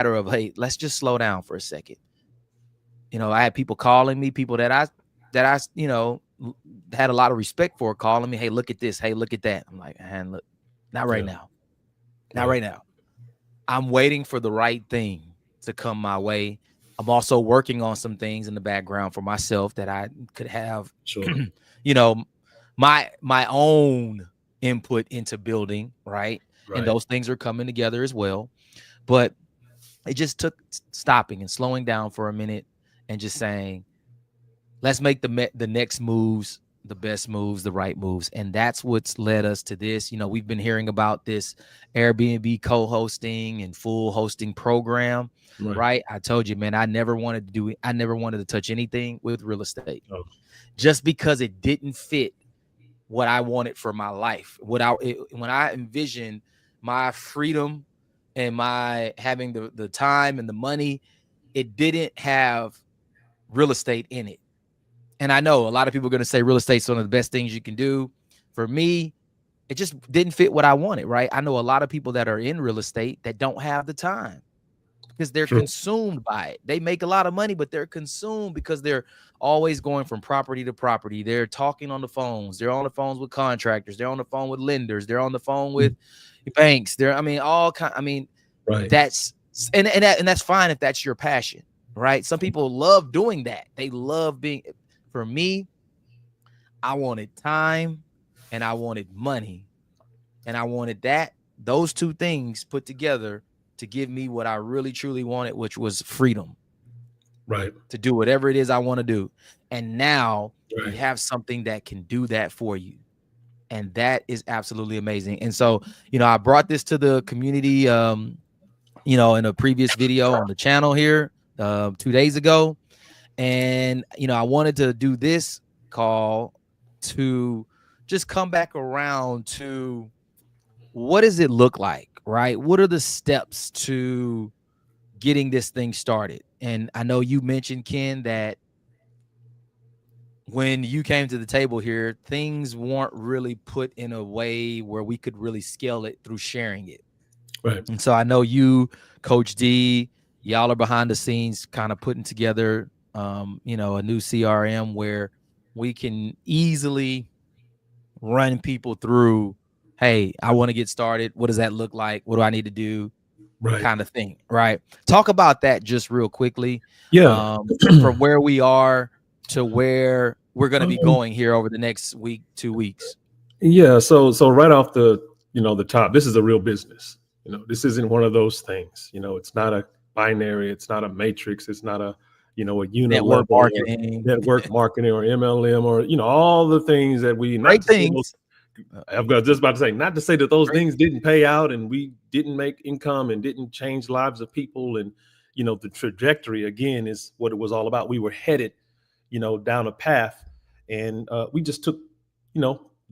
matter of, hey, let's just slow down for a second. I had people calling me, people that I had a lot of respect for, calling me, hey, look at this, hey, look at that. I'm like, man, look, not right Yeah. now. Not Right. right now. I'm waiting for the right thing to come my way. I'm also working on some things in the background for myself that I could have, Sure. you know, my own input into building, right? And Right. those things are coming together as well. But it just took stopping and slowing down for a minute and just saying, let's make the next moves, the best moves, the right moves. And that's what's led us to this. We've been hearing about this Airbnb co-hosting and full hosting program, Right. right? I told you, man, I never wanted to do it. I never wanted to touch anything with real estate Oh, just because it didn't fit what I wanted for my life. When I envisioned my freedom and my having the time and the money, it didn't have real estate in it. And I know a lot of people are going to say real estate's one of the best things you can do. For me, it just didn't fit what I wanted, right? I know a lot of people that are in real estate that don't have the time because they're true. consumed by it. They make a lot of money, but they're consumed because they're always going from property to property. They're talking on the phones. They're on the phones with contractors. They're on the phone with lenders. They're on the phone with banks. All kind. Right. That's and that's fine if that's your passion, right? Some people love doing that. They love being. For me, I wanted time and I wanted money, and I wanted those two things put together to give me what I really truly wanted, which was freedom Right. to do whatever it is I want to do. And now we Right. have something that can do that for you. And that is absolutely amazing. And so, I brought this to the community, in a previous video on the channel here 2 days ago. And, I wanted to do this call to just come back around to what does it look like, right? What are the steps to getting this thing started? And I know you mentioned, Ken, that when you came to the table here, things weren't really put in a way where we could really scale it through sharing it. Right. And so I know you, Coach D, y'all are behind the scenes kind of putting together, a new CRM where we can easily run people through, hey, I want to get started. What does that look like? What do I need to do? Right. Kind of thing, right? Talk about that just real quickly, Yeah. from where we are to where we're going to be Um, going here over the next week, 2 weeks. yeah. So right off the top, this is a real business. This isn't one of those things. It's not a binary. It's not a matrix. It's not a Network unilevel or marketing, network marketing or MLM or all the things that we, not great to say those. things. I was just about to say, not to say that those Great. things didn't pay out and we didn't make income and didn't change lives of people. And, the trajectory again is what it was all about. We were headed, down a path, and we just took,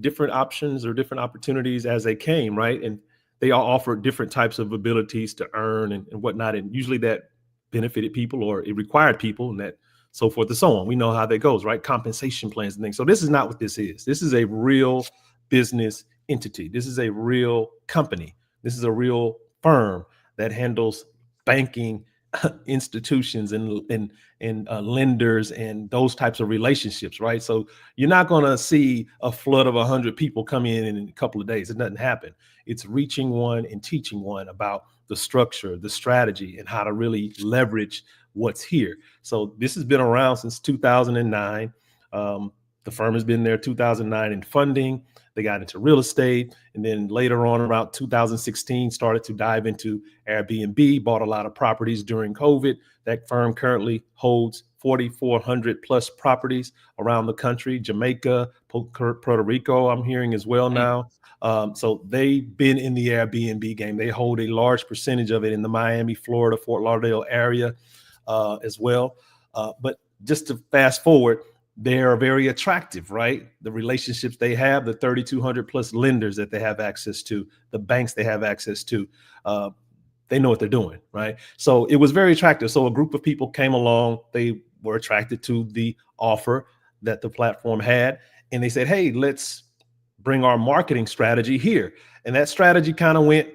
different options or different opportunities as they came. Right. And they all offered different types of abilities to earn and whatnot. And usually that benefited people or it required people and that so forth and so on. We know how that goes, right? Compensation plans and things. So this is not what this is. This is a real business entity. This is a real company. This is a real firm that handles banking institutions and lenders and those types of relationships, right? So you're not going to see a flood of 100 people come in a couple of days. It doesn't happen. It's reaching one and teaching one about the structure, the strategy, and how to really leverage what's here. So this has been around since 2009. The firm has been there 2009 in funding. They got into real estate, and then later on, around 2016, started to dive into Airbnb. Bought a lot of properties during COVID. That firm currently holds 4,400 plus properties around the country. Jamaica, Puerto Rico, I'm hearing as well now. So they've been in the Airbnb game. They hold a large percentage of it in the Miami, Florida, Fort Lauderdale area as well. But just to fast forward, they are very attractive, right? The relationships they have, the 3,200 plus lenders that they have access to, the banks they have access to, they know what they're doing, right? So it was very attractive. So a group of people came along, they were attracted to the offer that the platform had, and they said, hey, let's bring our marketing strategy here. And that strategy kind of went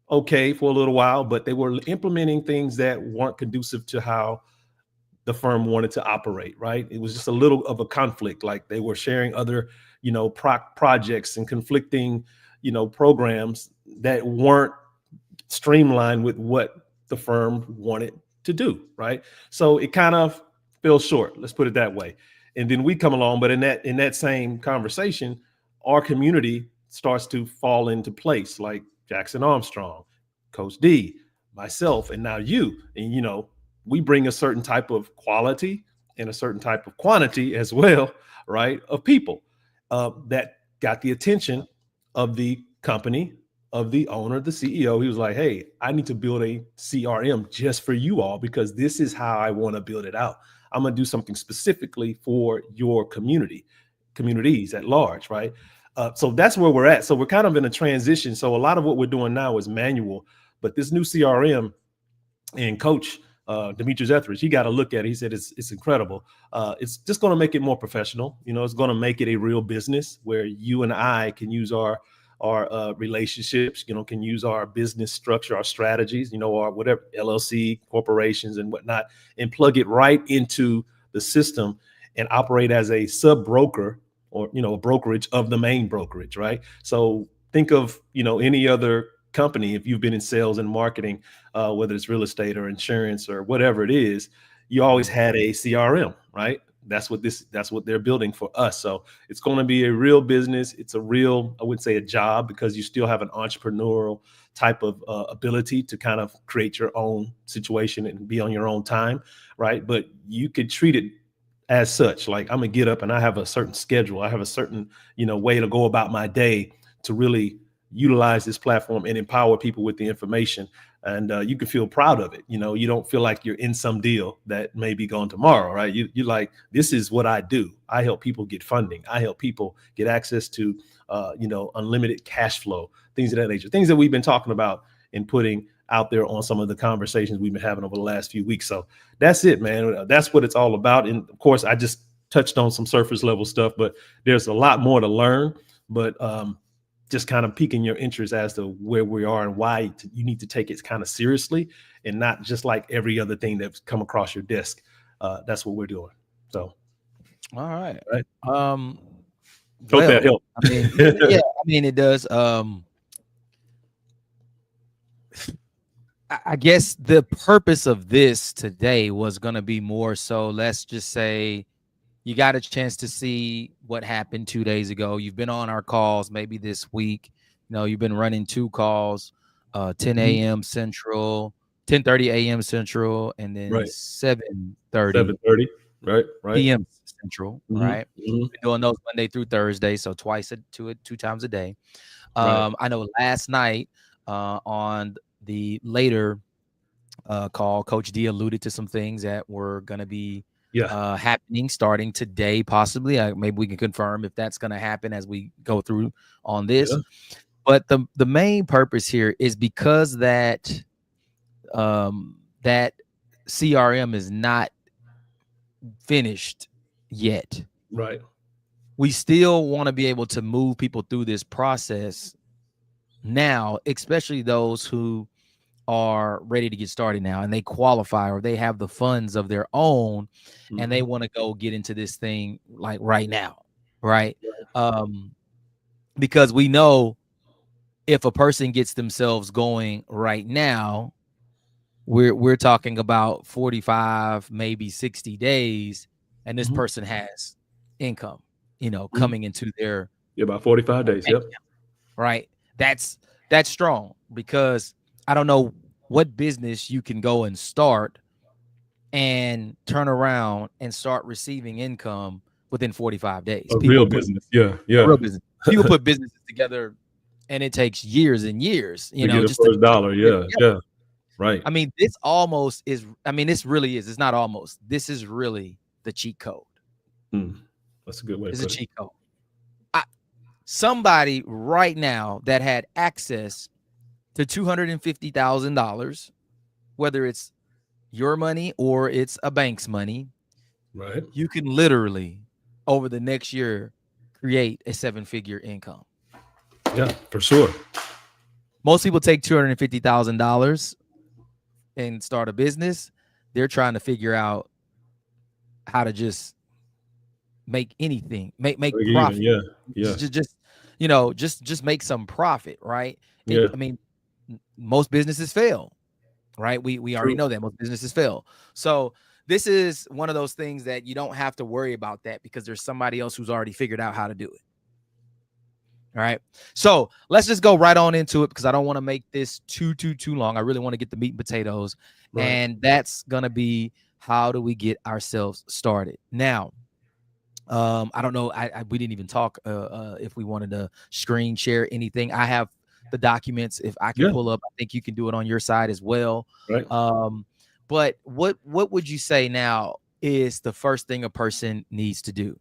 okay for a little while, but they were implementing things that weren't conducive to how the firm wanted to operate, right? It was just a little of a conflict. Like they were sharing other, projects and conflicting, programs that weren't streamlined with what the firm wanted to do, right? So it kind of fell short. Let's put it that way. And then we come along, but in that same conversation, our community starts to fall into place, like Jackson Armstrong, Coach D, myself, and now you. And we bring a certain type of quality and a certain type of quantity as well, right? Of people that got the attention of the company, of the owner, the CEO. He was like, hey, I need to build a CRM just for you all because this is how I want to build it out. I'm going to do something specifically for your communities at large, right? So that's where we're at. So we're kind of in a transition. So a lot of what we're doing now is manual, but this new CRM and Coach Demetrius Etheridge, he got to look at it. He said it's incredible. It's just going to make it more professional. It's going to make it a real business where you and I can use our relationships, can use our business structure, our strategies, our whatever LLC corporations and whatnot, and plug it right into the system and operate as a sub broker or, a brokerage of the main brokerage, right? So think of, any other company, if you've been in sales and marketing, whether it's real estate or insurance or whatever it is, you always had a CRM, right? That's what they're building for us. So it's going to be a real business. It's a real, I wouldn't say a job, because you still have an entrepreneurial type of ability to kind of create your own situation and be on your own time, right? But you could treat it as such. Like I'm gonna get up and I have a certain schedule. I have a certain, way to go about my day to really utilize this platform and empower people with the information. And you can feel proud of it. You don't feel like you're in some deal that may be gone tomorrow, right? You're like, this is what I do. I help people get funding. I help people get access to, unlimited cash flow, things of that nature, things that we've been talking about and putting out there on some of the conversations we've been having over the last few weeks. So that's it, man. That's what it's all about. And of course, I just touched on some surface level stuff, but there's a lot more to learn. But just kind of piquing your interest as to where we are and why you need to take it kind of seriously and not just like every other thing that's come across your desk. That's what we're doing. So, all right. Right. Hope that helped. I mean, yeah, I mean, it does. I guess the purpose of this today was going to be more so, let's just say you got a chance to see what happened 2 days ago. You've been on our calls maybe this week. You've been running 2 calls, 10 a.m. Central, 10:30 a.m. Central, and then Right. 7:30 right. p.m. Central, right? Mm-hmm. Been doing those Monday through Thursday, so two times a day. Right. I know last night on the later call, Coach D alluded to some things that were going to be happening starting today, possibly. Maybe we can confirm if that's going to happen as we go through on this. Yeah. But the main purpose here is because that that CRM is not finished yet. Right. We still want to be able to move people through this process now, especially those who are ready to get started now and they qualify or they have the funds of their own and they want to go get into this thing like right now, right? Because we know if a person gets themselves going right now, we're talking about 45, maybe 60 days, and this person has income, coming into their about 45 days. Yep. Right. That's strong, because I don't know what business you can go and start and turn around and start receiving income within 45 days. A real business. Yeah. A real business. People put businesses together and it takes years and years, to get just first dollar. Yeah. Right. I mean, this almost is, this really is. It's not almost. This is really the cheat code. That's a good way. It's a cheat code. Somebody right now that had access to $250,000, whether it's your money or it's a bank's money, right? You can literally over the next year create a 7-figure income. Yeah, for sure. Most people take $250,000 and start a business. They're trying to figure out how to just make anything, make Break even. profit. Yeah. Yeah. Just just make some profit, right? Yeah. I mean, most businesses fail, right? We already True. know that most businesses fail. So this is one of those things that you don't have to worry about that because there's somebody else who's already figured out how to do it. All right. So let's just go right on into it because I don't want to make this too long. I really want to get the meat and potatoes. Right. And that's gonna be, how do we get ourselves started? Now, I don't know. We didn't even talk if we wanted to screen share anything. I have the documents. If I can Yeah. pull up, I think you can do it on your side as well. Right. But what would you say now is the first thing a person needs to do?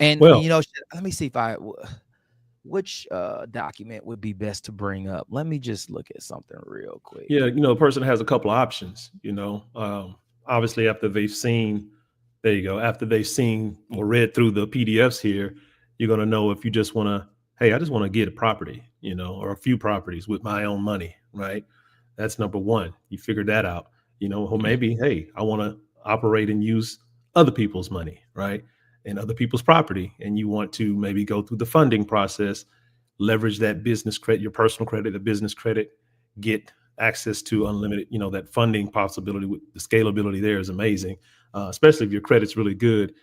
And Well, you know, let me see if which document would be best to bring up. Let me just look at something real quick. yeah, a person has a couple of options, obviously after they've seen, there you go, after they've seen or read through the PDFs here, you're going to know if you just want to, hey, I just want to get a property, or a few properties with my own money, right? That's number one. You figure that out, or maybe, hey, I want to operate and use other people's money, right? And other people's property. And you want to maybe go through the funding process, leverage that business credit, your personal credit, the business credit, get access to unlimited, that funding possibility. With the scalability there is amazing, especially if your credit's really good.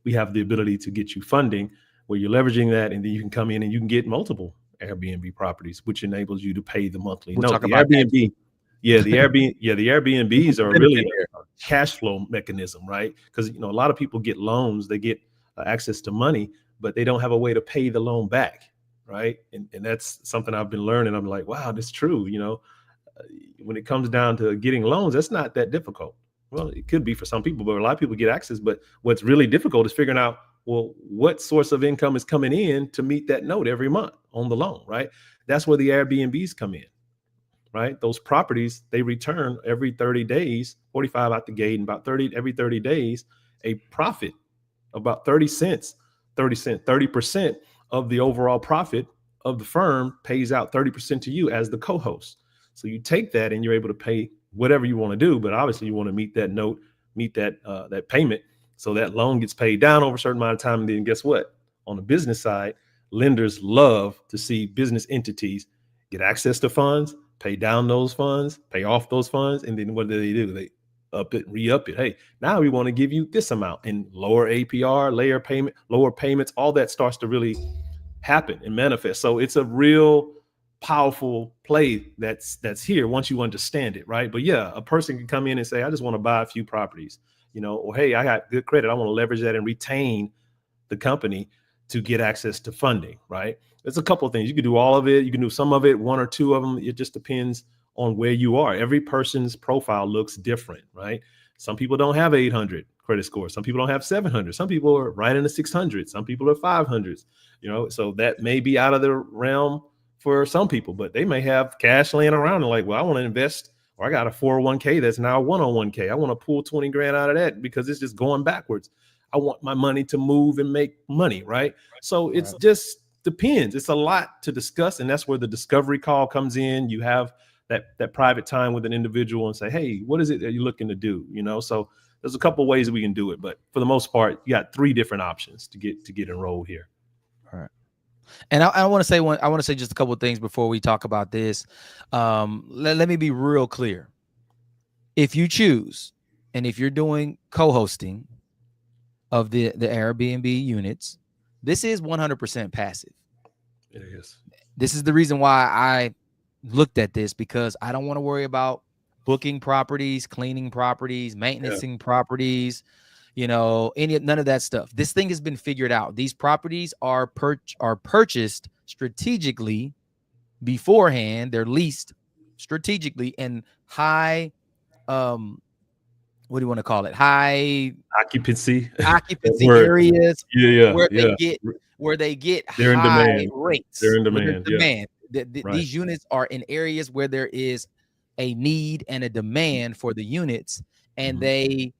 We have the ability to get you funding where you're leveraging that, and then you can come in and you can get multiple Airbnb properties, which enables you to pay the monthly We'll note. talk The about that Airbnb, yeah, the Airbnbs are benefit really there. a cash flow mechanism, right? Because a lot of people get loans, they get access to money, but they don't have a way to pay the loan back, right? And that's something I've been learning. I'm like, wow, that's true. When it comes down to getting loans, that's not that difficult. Well, it could be for some people, but a lot of people get access. But what's really difficult is figuring out, well, what source of income is coming in to meet that note every month on the loan, right? That's where the Airbnbs come in, right? Those properties, they return every 30 days, 45 out the gate, and about 30 every 30 days, a profit about 30 cents, 30% of the overall profit of the firm pays out 30% to you as the co-host. So you take that and you're able to pay whatever you want to do, but obviously you want to meet that note, meet that payment. So that loan gets paid down over a certain amount of time. And then guess what? On the business side, lenders love to see business entities get access to funds, pay down those funds, pay off those funds. And then what do? They up it, re-up it. Hey, now we want to give you this amount, and lower APR, lower payments, all that starts to really happen and manifest. So it's a real powerful play that's here once you understand it, right? But yeah, a person can come in and say, I just want to buy a few properties, or hey, I got good credit, I want to leverage that and retain the company to get access to funding, right? There's a couple of things. You can do all of it, you can do some of it, one or two of them. It just depends on where you are. Every person's profile looks different, right? Some people don't have 800 credit score. Some people don't have 700. Some people are right in the 600. Some people are 500s, so that may be out of the realm for some people, but they may have cash laying around and like, well, I want to invest, or I got a 401k that's now a 101k. I want to pull 20 grand out of that because it's just going backwards. I want my money to move and make money, right? So it's just depends. It's a lot to discuss, and that's where the discovery call comes in. You have that private time with an individual and say, hey, what is it that you're looking to do? So there's a couple of ways we can do it, but for the most part, you got 3 different options to get enrolled here. All right. And I want to say I want to say just a couple of things before we talk about this. Let me be real clear. If you choose, and if you're doing co-hosting of the Airbnb units, this is 100% passive. It is. This is the reason why I looked at this, because I don't want to worry about booking properties, cleaning properties, maintaining properties, none of that stuff. This thing has been figured out. These properties are purchased strategically beforehand. They're leased strategically in high, what do you want to call it? High Occupancy areas yeah where they get they're in high demand. rates. They're in demand. Right. These units are in areas where there is a need and a demand for the units, and they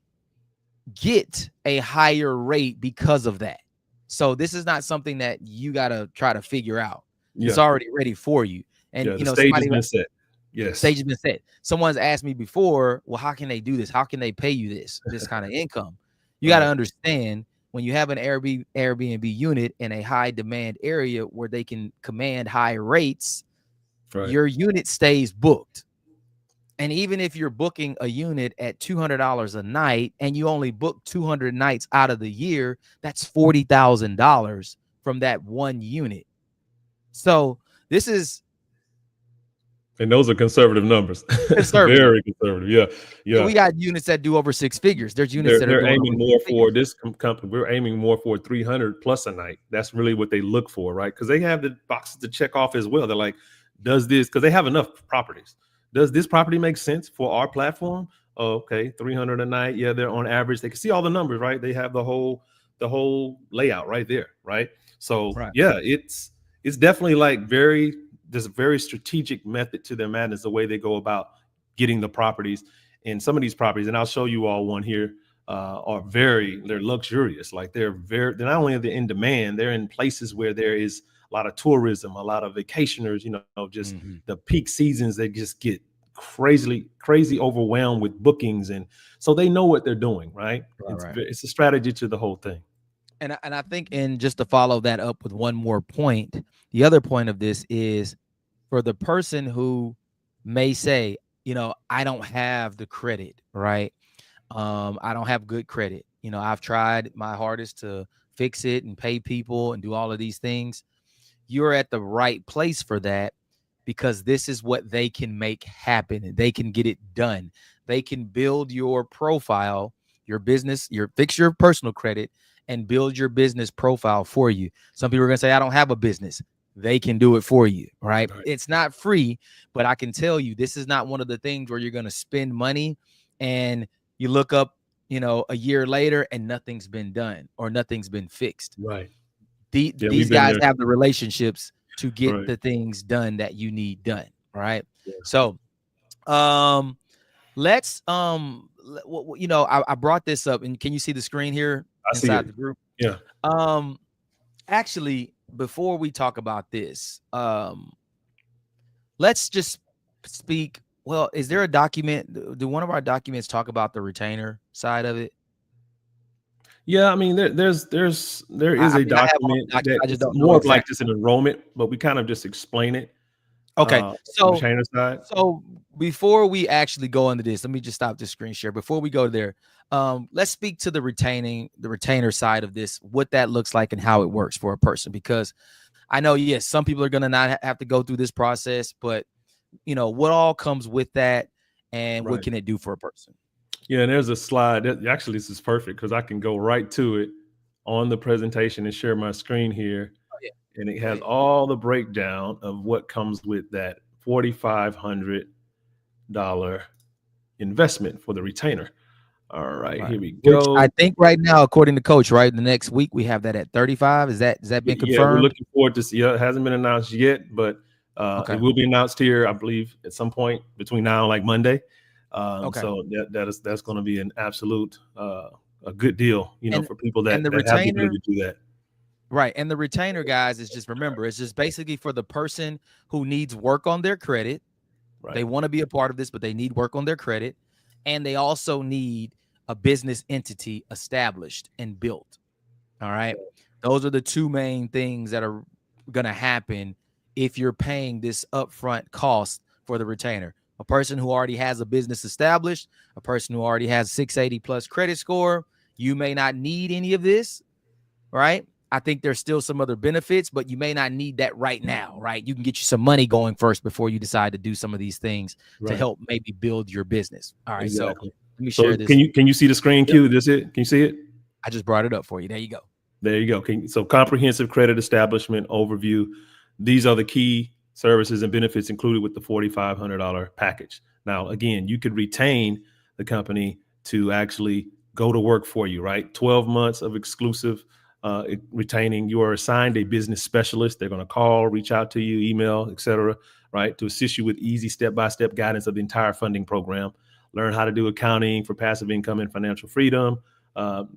get a higher rate because of that. So this is not something that you got to try to figure out. It's Yeah. already ready for you. And Yeah. you The know, stage has somebody been set. stage Yes. has been set. Someone's asked me before, well, how can they do this? How can they pay you this kind of income? You got to Right. understand when you have an Airbnb unit in a high demand area where they can command high rates, Right. your unit stays booked. And even if you're booking a unit at $200 a night and you only book 200 nights out of the year, that's $40,000 from that one unit. So this is And those are conservative numbers. conservative. Very conservative. Yeah. Yeah, Yeah. we got units that do over six figures. There's units They're that are they're doing over aiming six more for figures. this company. We're aiming more for 300 plus a night. That's really what they look for, right? Because they have the boxes to check off as well. They're like, does this, because they have enough properties. Does this property make sense for our platform? Oh, okay, 300 a night. Yeah, they're on average. They can see all the numbers, right? They have the whole layout right there, right? So Right. yeah, it's definitely like there's a very strategic method to their madness, the way they go about getting the properties. And some of these properties, and I'll show you all one here, they're luxurious. Like they're not only are they in demand, they're in places where there is a lot of tourism, a lot of vacationers, just Mhm. the peak seasons, they just get crazy overwhelmed with bookings. And so they know what they're doing, right? Right, It's right. it's a strategy to the whole thing. And I think, and just to follow that up with one more point, the other point of this is for the person who may say, I don't have the credit, right? I don't have good credit. I've tried my hardest to fix it and pay people and do all of these things. You're at the right place for that because this is what they can make happen. They can get it done. They can build your profile, your business, fix your personal credit and build your business profile for you. Some people are going to say, I don't have a business. They can do it for you, right? Right. It's not free, but I can tell you this is not one of the things where you're going to spend money and you look up, a year later and nothing's been done or nothing's been fixed. Right. Yeah, These we've been guys there. have the relationships to get Right. the things done that you need done. Right. Yes. So, um, let's, I brought this up and can you see the screen here I see inside it. the group? Yeah. Um, actually, before we talk about this, let's just speak. Well, is there a document? Do one of our documents talk about the retainer side of it? Yeah, I mean, there is I a mean, I have all document the documents. that I just it's don't know more of like exactly. just an enrollment, but we kind of just explain it Okay, on the so trainer side. so before we actually go into this, let me just stop this screen share. Before we go there, let's speak to the retainer side of this, what that looks like and how it works for a person. Because I know, yes, some people are gonna not have to go through this process, but what all comes with that, and what Right. can it do for a person? Yeah, and there's a slide that actually this is perfect because I can go right to it on the presentation and share my screen here. Oh, yeah, And it go has ahead. all the breakdown of what comes with that $4,500 investment for the retainer. All right, Right. here we Which I go. think right now, according to Coach, right, the next week we have that at 35. Is that been Yeah, we're confirmed? looking forward to see. Yeah, it hasn't been announced yet, but it Okay. will be announced here, I believe, at some point between now and like Monday. Okay. So that's going to be an absolute a good deal, And for people and that the have the retainer, ability to do that. right? And the retainer, guys, is just remember, it's just basically for the person who needs work on their credit. They Right. want to be a part of this, but they need work on their credit, and they also need a business entity established and built. All right. Those are the two main things that are going to happen if you're paying this upfront cost for the retainer. A person who already has a business established, a person who already has 680 plus credit score, you may not need any of this, right? I think there's still some other benefits, but you may not need that right now, right? You can get you some money going first before you decide to do some of these things to Right. help maybe build your business. All right. So Exactly. let me So share this. can you see the screen, Yep. Q? This it? Can you see it? I just brought it up for you. There you go. There you go. So comprehensive credit establishment overview. These are the key services and benefits included with the $4,500 package. Now, again, you could retain the company to actually go to work for you, right? 12 months of exclusive retaining. You are assigned a business specialist. They're going to call, reach out to you, email, etc., right, to assist you with easy step-by-step guidance of the entire funding program. Learn how to do accounting for passive income and financial freedom.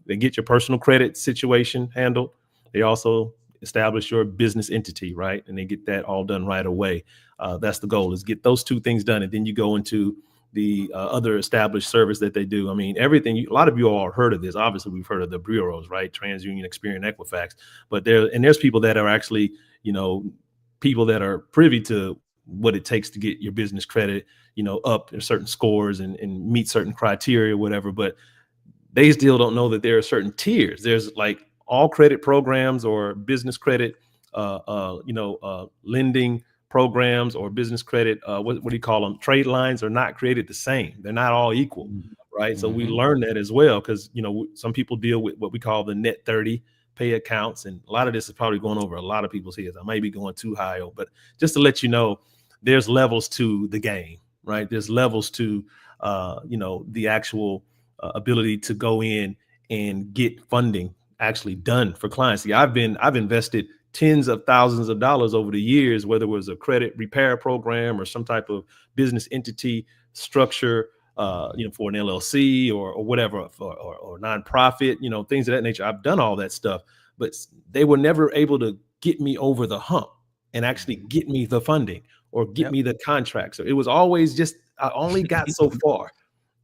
They get your personal credit situation handled. They also establish your business entity, right? And they get that all done right away. That's the goal, is get those two things done. And then you go into the other established service that they do. I mean, everything, a lot of you all heard of this. Obviously, we've heard of the bureaus, right? TransUnion, Experian, Equifax. But there's people that are actually, people that are privy to what it takes to get your business credit, up in certain scores and meet certain criteria, whatever. But they still don't know that there are certain tiers. There's like all credit programs or business credit, lending programs or business credit. What do you call them? Trade lines are not created the same. They're not all equal, right? So we learn that as well, because some people deal with what we call the net 30 pay accounts, and a lot of this is probably going over a lot of people's heads. I may be going too high, but just to let you know, there's levels to the game, right? There's levels to the actual ability to go in and get funding actually done for clients. See, I've invested tens of thousands of dollars over the years, whether it was a credit repair program or some type of business entity structure, for an LLC or whatever, or nonprofit, things of that nature. I've done all that stuff, but they were never able to get me over the hump and actually get me the funding or get me the contract. So it was always just, I only got so far.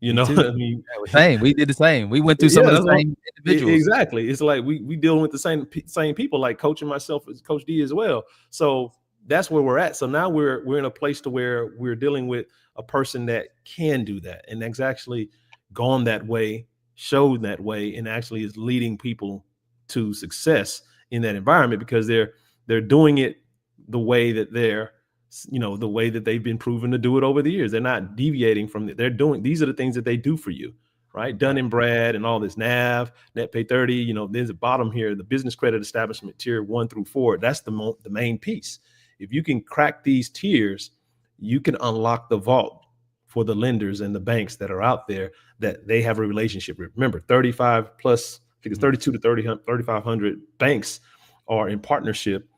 I mean, same. We did the same. We went through some of the same individuals. Exactly. It's like we dealing with the same people, like Coach and myself, as Coach D as well. So that's where we're at. So now we're in a place to where we're dealing with a person that can do that, and that's actually gone that way, showed that way, and actually is leading people to success in that environment, because they're doing it the way that the way that they've been proven to do it over the years. They're not deviating from it. They're doing, these are the things that they do for you, right? Dun and Brad and all this NAV, net pay 30, there's a bottom here, the business credit establishment tier 1 through 4. That's the main piece. If you can crack these tiers, you can unlock the vault for the lenders and the banks that are out there that they have a relationship with. Remember, 35 plus, I think it's 32 to 3,500 banks are in partnership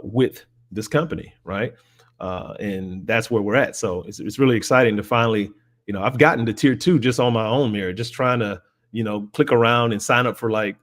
with this company, right? And that's where we're at. So it's really exciting to finally, I've gotten to tier 2 just on my own merit, just trying to, click around and sign up for like,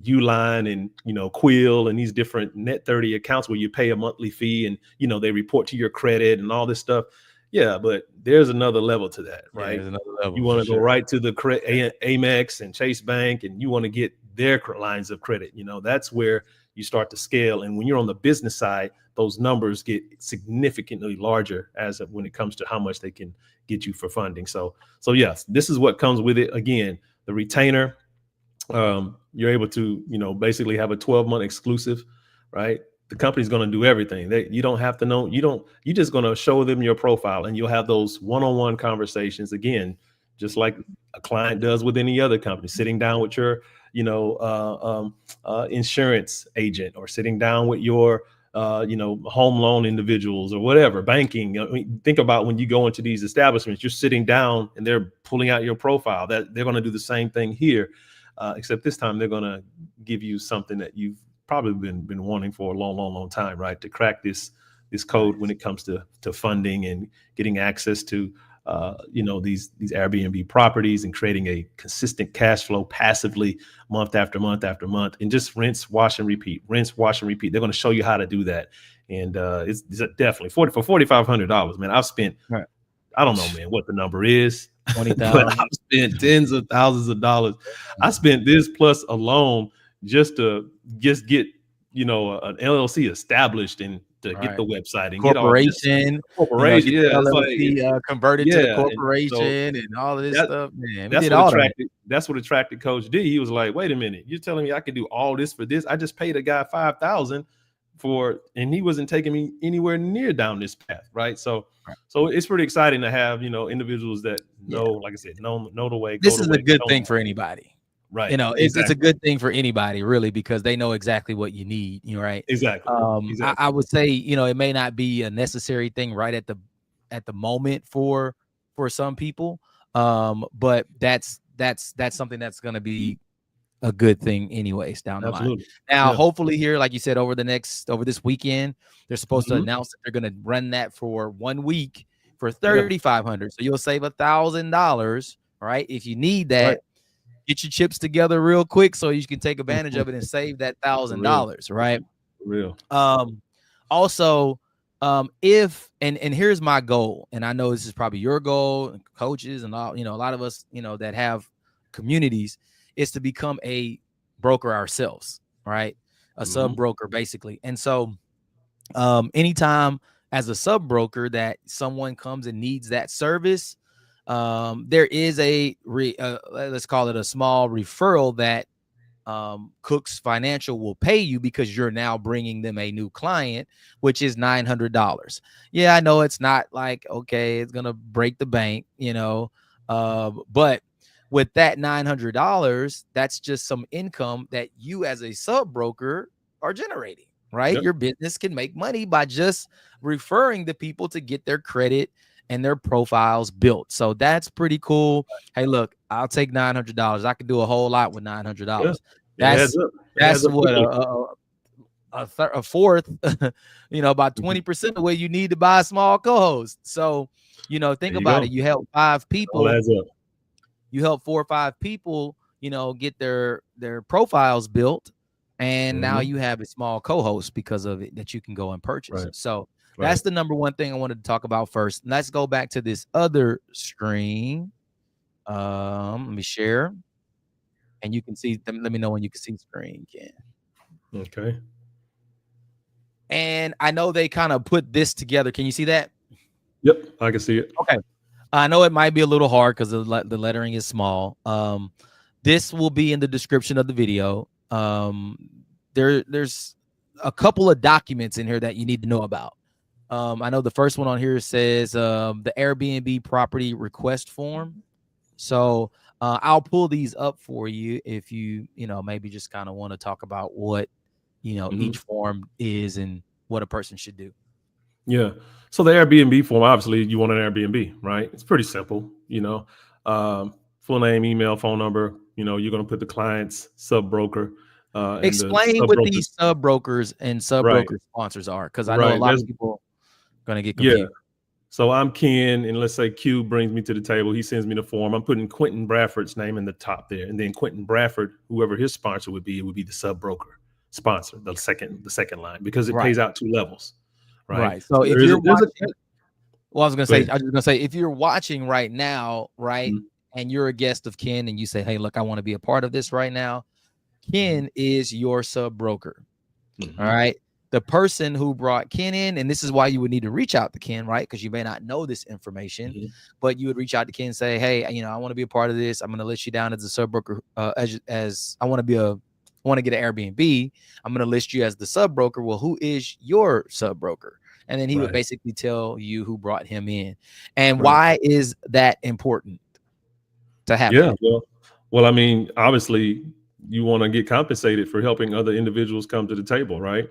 Uline and, Quill and these different net 30 accounts where you pay a monthly fee and, they report to your credit and all this stuff. Yeah, but there's another level to that, right? There's another level. You want to go right to the Amex and Chase Bank, and you want to get their lines of credit. That's where you start to scale. And when you're on the business side, those numbers get significantly larger when it comes to how much they can get you for funding. So yes, this is what comes with it. Again, the retainer, you're able to, basically have a 12-month exclusive, right? The company's going to do everything. You don't have to know. You're just going to show them your profile, and you'll have those one-on-one conversations. Again, just like a client does with any other company, sitting down with your, insurance agent, or sitting down with your, home loan individuals or whatever, banking. I mean, think about when you go into these establishments, you're sitting down and they're pulling out your profile. That they're going to do the same thing here, except this time they're going to give you something that you've probably been wanting for a long time, right? To crack this code when it comes to funding and getting access to these Airbnb properties and creating a consistent cash flow passively month after month after month, and just rinse, wash, and repeat. They're going to show you how to do that. And it's definitely for $4,500, man. I've spent, right, I don't know, man, what the number is, 20,000. but I've spent tens of thousands of dollars. I spent this plus alone just to get an LLC established and to get the website and corporation, corporation, LLC, converted to the corporation and all of this stuff. Man, that's what attracted Coach D. He was like, "Wait a minute, you're telling me I can do all this for this? I just paid a guy $5,000 for, and he wasn't taking me anywhere near down this path, right?" So it's pretty exciting to have individuals that know, like I said, know the way. This is a good thing for anybody. Right. It's a good thing for anybody, really, because they know exactly what you need. Right. Exactly. I would say, it may not be a necessary thing right at the moment for some people. But that's something that's going to be a good thing anyways down the line. Now, hopefully here, like you said, over this weekend, they're supposed to announce that they're going to run that for 1 week for $3,500. So you'll save $1,000, right? If you need that. Right. get your chips together real quick so you can take advantage of it and save that For real, $1,000, right? for real. Um, Also, if and here's my goal, and I know this is probably your goal, and coaches and all, a lot of us, that have communities, is to become a broker ourselves, right? A sub Hmm. broker, basically. And so, anytime as a sub broker that someone comes and needs that service, there is let's call it a small referral that Cook's Financial will pay you because you're now bringing them a new client, which is $900. Yeah, I know it's not like, okay, it's going to break the bank, but with that $900, that's just some income that you as a sub broker are generating, right? Yep. Your business can make money by just referring the people to get their credit and their profiles built. So that's pretty cool. Hey, look, I'll take $900. I can do a whole lot with Yeah. $900. It adds That's up. It adds that's up what quickly. a fourth, about Mhm. 20% of what you need to buy a small co-host. So, There think you about go. it. You help five It all people, adds up. you help 4 or 5 people, get their profiles built, and now Hmm. you have a small co-host because of it that you can go and purchase. Right. So Right. that's the number one thing I wanted to talk about first. Let's go back to this other screen. Let me share, and you can see. Let me know when you can see the screen, Ken. Okay. And I know they kind of put this together. Can you see that? Yep. I can see it. Okay. I know it might be a little hard because the lettering is small. This will be in the description of the video. There's a couple of documents in here that you need to know about. I know the first one on here says the Airbnb property request form. So I'll pull these up for you if maybe just kind of want to talk about what Hmm. each form is and what a person should do. Yeah. So the Airbnb form, obviously, you want an Airbnb, right? It's pretty simple. Full name, email, phone number. You're going to put the client's sub broker, and the Explain sub what these brokers. sub brokers and sub Right. broker sponsors are, because I know a Right. lot of people are gonna get Yeah. confused. So I'm Ken, and let's say Q brings me to the table. He sends me the form. I'm putting Quentin Bradford's name in the top there, and then Quentin Bradford, whoever his sponsor would be, it would be the sub broker sponsor, the second line, because it Right, pays out two levels, right? right. So So if you're there's a watching, well, go ahead. I was just gonna say, if you're watching right now, right, Mhm. and you're a guest of Ken, and you say, "Hey, look, I want to be a part of this right now," Mhm. Ken is your sub broker. All Mhm. right. The person who brought Ken in, and this is why you would need to reach out to Ken, right? Because you may not know this information, Mhm. but you would reach out to Ken and say, "Hey, I want to be a part of this. I'm going to list you down as a sub broker. As I want to I want to get an Airbnb. I'm going to list you as the sub broker. Well, who is your sub broker?" And then he would Right. basically tell you who brought him in, and Right. why is that important to have Yeah. that? Well, I mean, obviously, you want to get compensated for helping other individuals come to the table, right?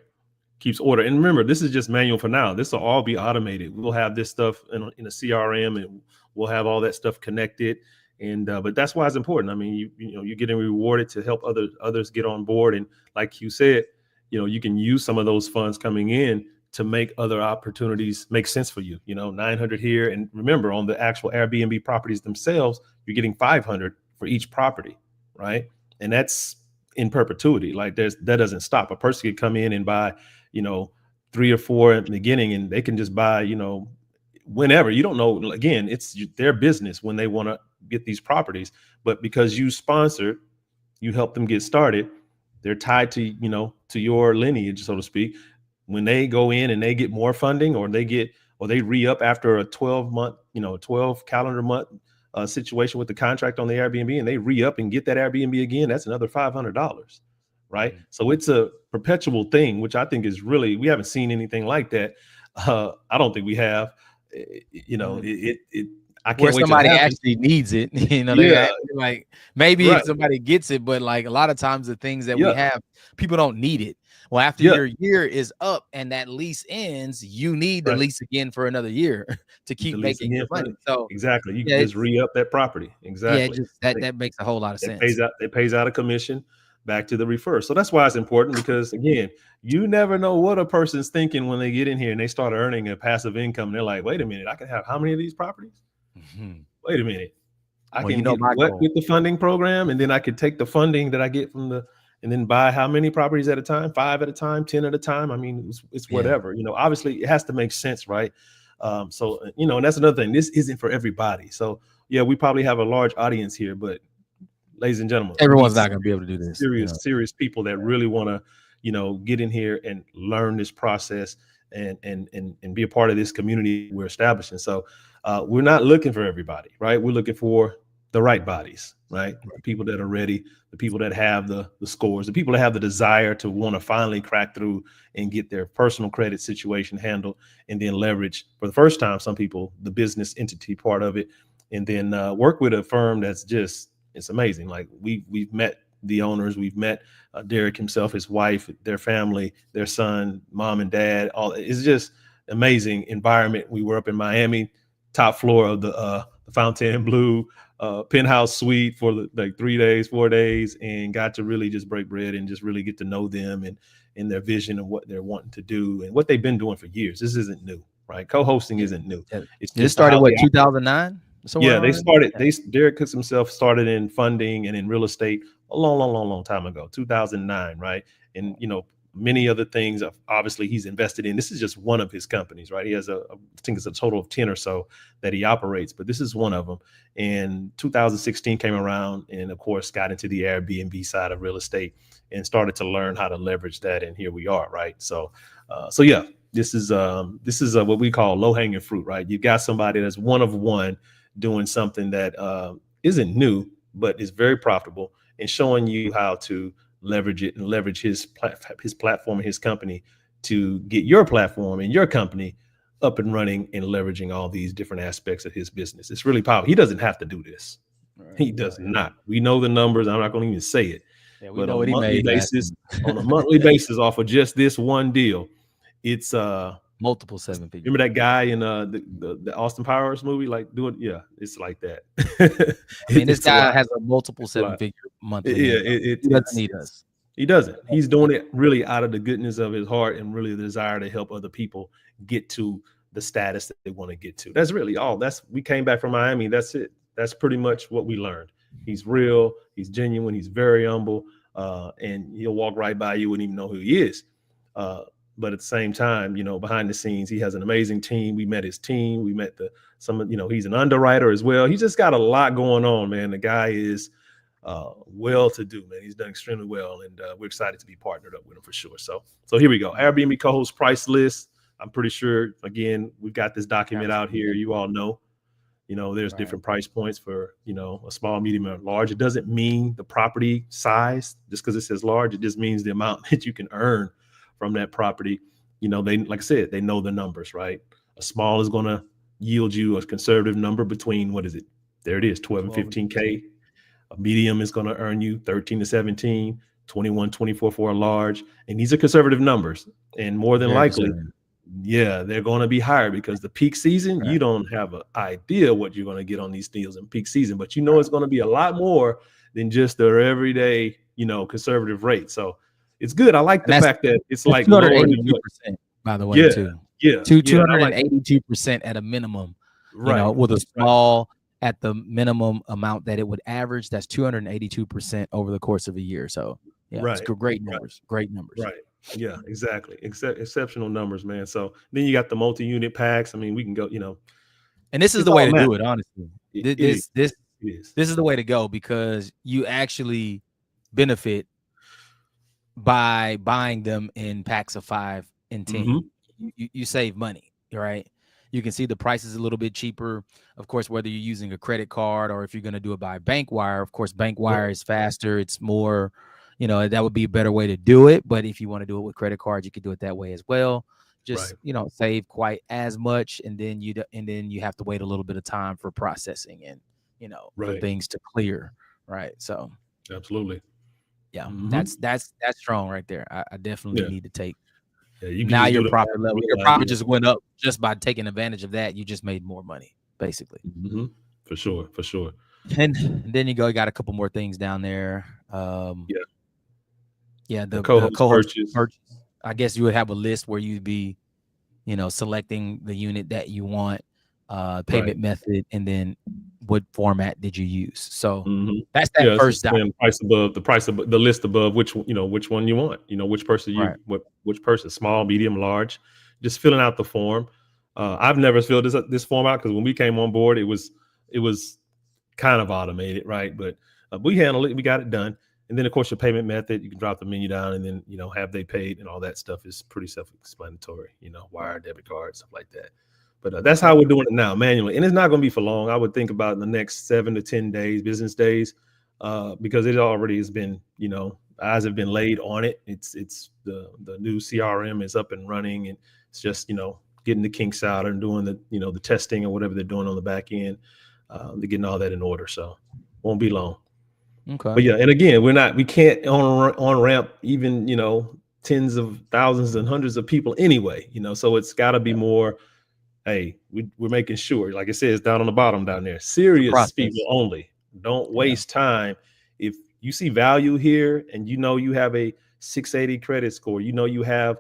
Keeps order. And remember, this is just manual for now. This will all be automated. We'll have this stuff in a CRM, and we'll have all that stuff connected. And but that's why it's important. I mean, you're getting rewarded to help others get on board. And like you said, you can use some of those funds coming in to make other opportunities make sense for you. 900 here, and remember, on the actual Airbnb properties themselves, you're getting 500 for each property, right? And that's in perpetuity. Like that doesn't stop. A person could come in and buy, you know, 3 or 4 in the beginning, and they can just buy, whenever. You don't know. Again, it's their business when they want to get these properties. But because you sponsor, you help them get started. They're tied to your lineage, so to speak. When they go in and they get more funding, or they re-up after a 12-month, 12 calendar month situation with the contract on the Airbnb, and they re-up and get that Airbnb again, that's another $500, right? Mhm. So it's a perpetual thing, which I think is really, we haven't seen anything like that. I don't think we have. I Where can't wait till it somebody happens. actually needs it. They Yeah, actually, like, maybe right. if somebody gets it, but like a lot of times the things that we Yeah, have, people don't need it. Well, after yeah, your year is up and that lease ends, you need the right. lease again for another year to The keep lease making your again for money. So exactly. You can yeah, just re-up that property. it Exactly. just that makes a whole lot of sense. It pays out a commission back to the refer. So that's why it's important, because again, you never know what a person's thinking when they get in here and they start earning a passive income. And they're like, wait a minute, I can have how many of these properties? Mhm. Wait a minute. I Well, can you know get my what goal. with the funding program, and then I could take the funding that I get from the and then buy how many properties at a time, 5 at a time, 10 at a time. I mean, it's Yeah. whatever. Obviously it has to make sense, right? And that's another thing. This isn't for everybody. So yeah, we probably have a large audience here, but ladies and gentlemen, we need Everyone's not gonna be able to do this, you know. serious people that really want to, get in here and learn this process and be a part of this community we're establishing. So we're not looking for everybody, right? We're looking for the right bodies, right? The people that are ready, the people that have the scores, the people that have the desire to want to finally crack through and get their personal credit situation handled, and then leverage for the first time, some people, the business entity part of it, and then work with a firm that's just, it's amazing. Like we've met the owners, we've met Derek himself, his wife, their family, their son, mom and dad. All it's just amazing environment. We were up in Miami, top floor of the Fontainebleau penthouse suite for like 3 days, 4 days, and got to really just break bread and just really get to know them and in their vision of what they're wanting to do and what they've been doing for years. This isn't new, right? Co-hosting Yeah. isn't new. Yeah. It's This just started how they what, operate. 2009? Somewhere Yeah, they around there? started. Okay. Derek Cooks himself started in funding and in real estate a long, long, long, long time ago, 2009, right? And many other things. Obviously, he's invested in. This is just one of his companies, right? He has I think it's a total of 10 or so that he operates, but this is one of them. And 2016 came around, and of course, got into the Airbnb side of real estate and started to learn how to leverage that. And here we are, right? So yeah, this is what we call low hanging fruit, right? You got somebody that's one of one doing something that isn't new, but is very profitable, and showing you how to leverage it and leverage his platform and his company to get your platform and your company up and running and leveraging all these different aspects of his business. It's really powerful. He doesn't have to do this. Right. He does not. We know the numbers. I'm not going to even say it, Yeah, we but know what he made last on a time. monthly basis off of just this one deal, it's Multiple seven-figure remember that deals. guy in the Austin Powers movie, like doing, yeah, it's like that. I mean, this It's a guy lot. has a multiple It's a lot. seven-figure monthly Yeah, income. He doesn't need us. he doesn't. He's doing it really out of the goodness of his heart and really the desire to help other people get to the status that they want to get to. That's really all. We came back from Miami. That's it. That's pretty much what we learned. He's real. He's genuine. He's very humble, and he'll walk right by you, wouldn't even know who he is. But at the same time, behind the scenes, he has an amazing team. We met his team. We met he's an underwriter as well. He's just got a lot going on, man. The guy is well to do, man. He's done extremely well, and we're excited to be partnered up with him for sure. So here we go. Airbnb co-host price list. I'm pretty sure, again, we've got this document out here. You all know, there's different price points for, a small, medium, or large. It doesn't mean the property size just because it says large. It just means the amount that you can earn from that property. They, like I said, they know the numbers, right? A small is going to yield you a conservative number between, what is it? There it is, 12 and 15K. A medium is going to earn you 13 to 17, 21, 24 for a large. And these are conservative numbers. And more than likely, yeah, they're going to be higher because the peak season, you don't have an idea what you're going to get on these deals in peak season, but it's going to be a lot more than just their everyday, conservative rate. So it's good. I like the fact that it's like lower than what, by the way, yeah, too. yeah, 282% at a minimum, right, with a right, small at the minimum amount that it would average. That's 282% over the course of a year. So yeah, it's right, great numbers. Great numbers. right. Yeah, exactly. Exceptional numbers, man. So then you got the multi-unit packs. I mean, we can go, And this is it's the way all to math. do it, honestly. It This is. is the way to go because you actually benefit by buying them in packs of 5 and 10. Mm-hmm. You save money, right? You can see the price is a little bit cheaper. Of course, whether you're using a credit card or if you're going to do it by bank wire, of course, bank wire is faster. It's more, that would be a better way to do it. But if you want to do it with credit cards, you could do it that way as well. Just, save quite as much. And then you have to wait a little bit of time for processing and, for things to clear. Right. So absolutely. Yeah, that's strong right there. I definitely need to take. Yeah, you can now just your do profit level, your profit just went up just by taking advantage of that. You just made more money, basically. Mm-hmm. For sure. And then you got a couple more things down there. The co-host purchase. I guess you would have a list where you'd be, selecting the unit that you want. Right. payment method, and then what format did you use. So Hmm. that's that Yeah, it's first just dot. saying price above the list above which one you want. Which person Right. which person, small, medium, large. Just filling out the form. I've never filled this form out because when we came on board, it was kind of automated, right? But we handled it. We got it done. And then, of course, your payment method, you can drop the menu down and then, have they paid and all that stuff is pretty self-explanatory, wire, debit card, stuff like that. But that's Okay. how we're doing it now manually. And it's not going to be for long. I would think about in the next 7 to 10 days, business days, because it already has been, eyes have been laid on it. It's the new CRM is up and running, and it's just, getting the kinks out and doing the testing or whatever they're doing on the back end. They're getting all that in order, so won't be long. Okay. But yeah, and again, we can't on ramp even tens of thousands and hundreds of people anyway. So it's got to be Yeah. more. Hey, we're making sure, like it says down on the bottom down there, It's a serious people process. only. Don't Yeah. waste time. If you see value here, and you have a 680 credit score, you have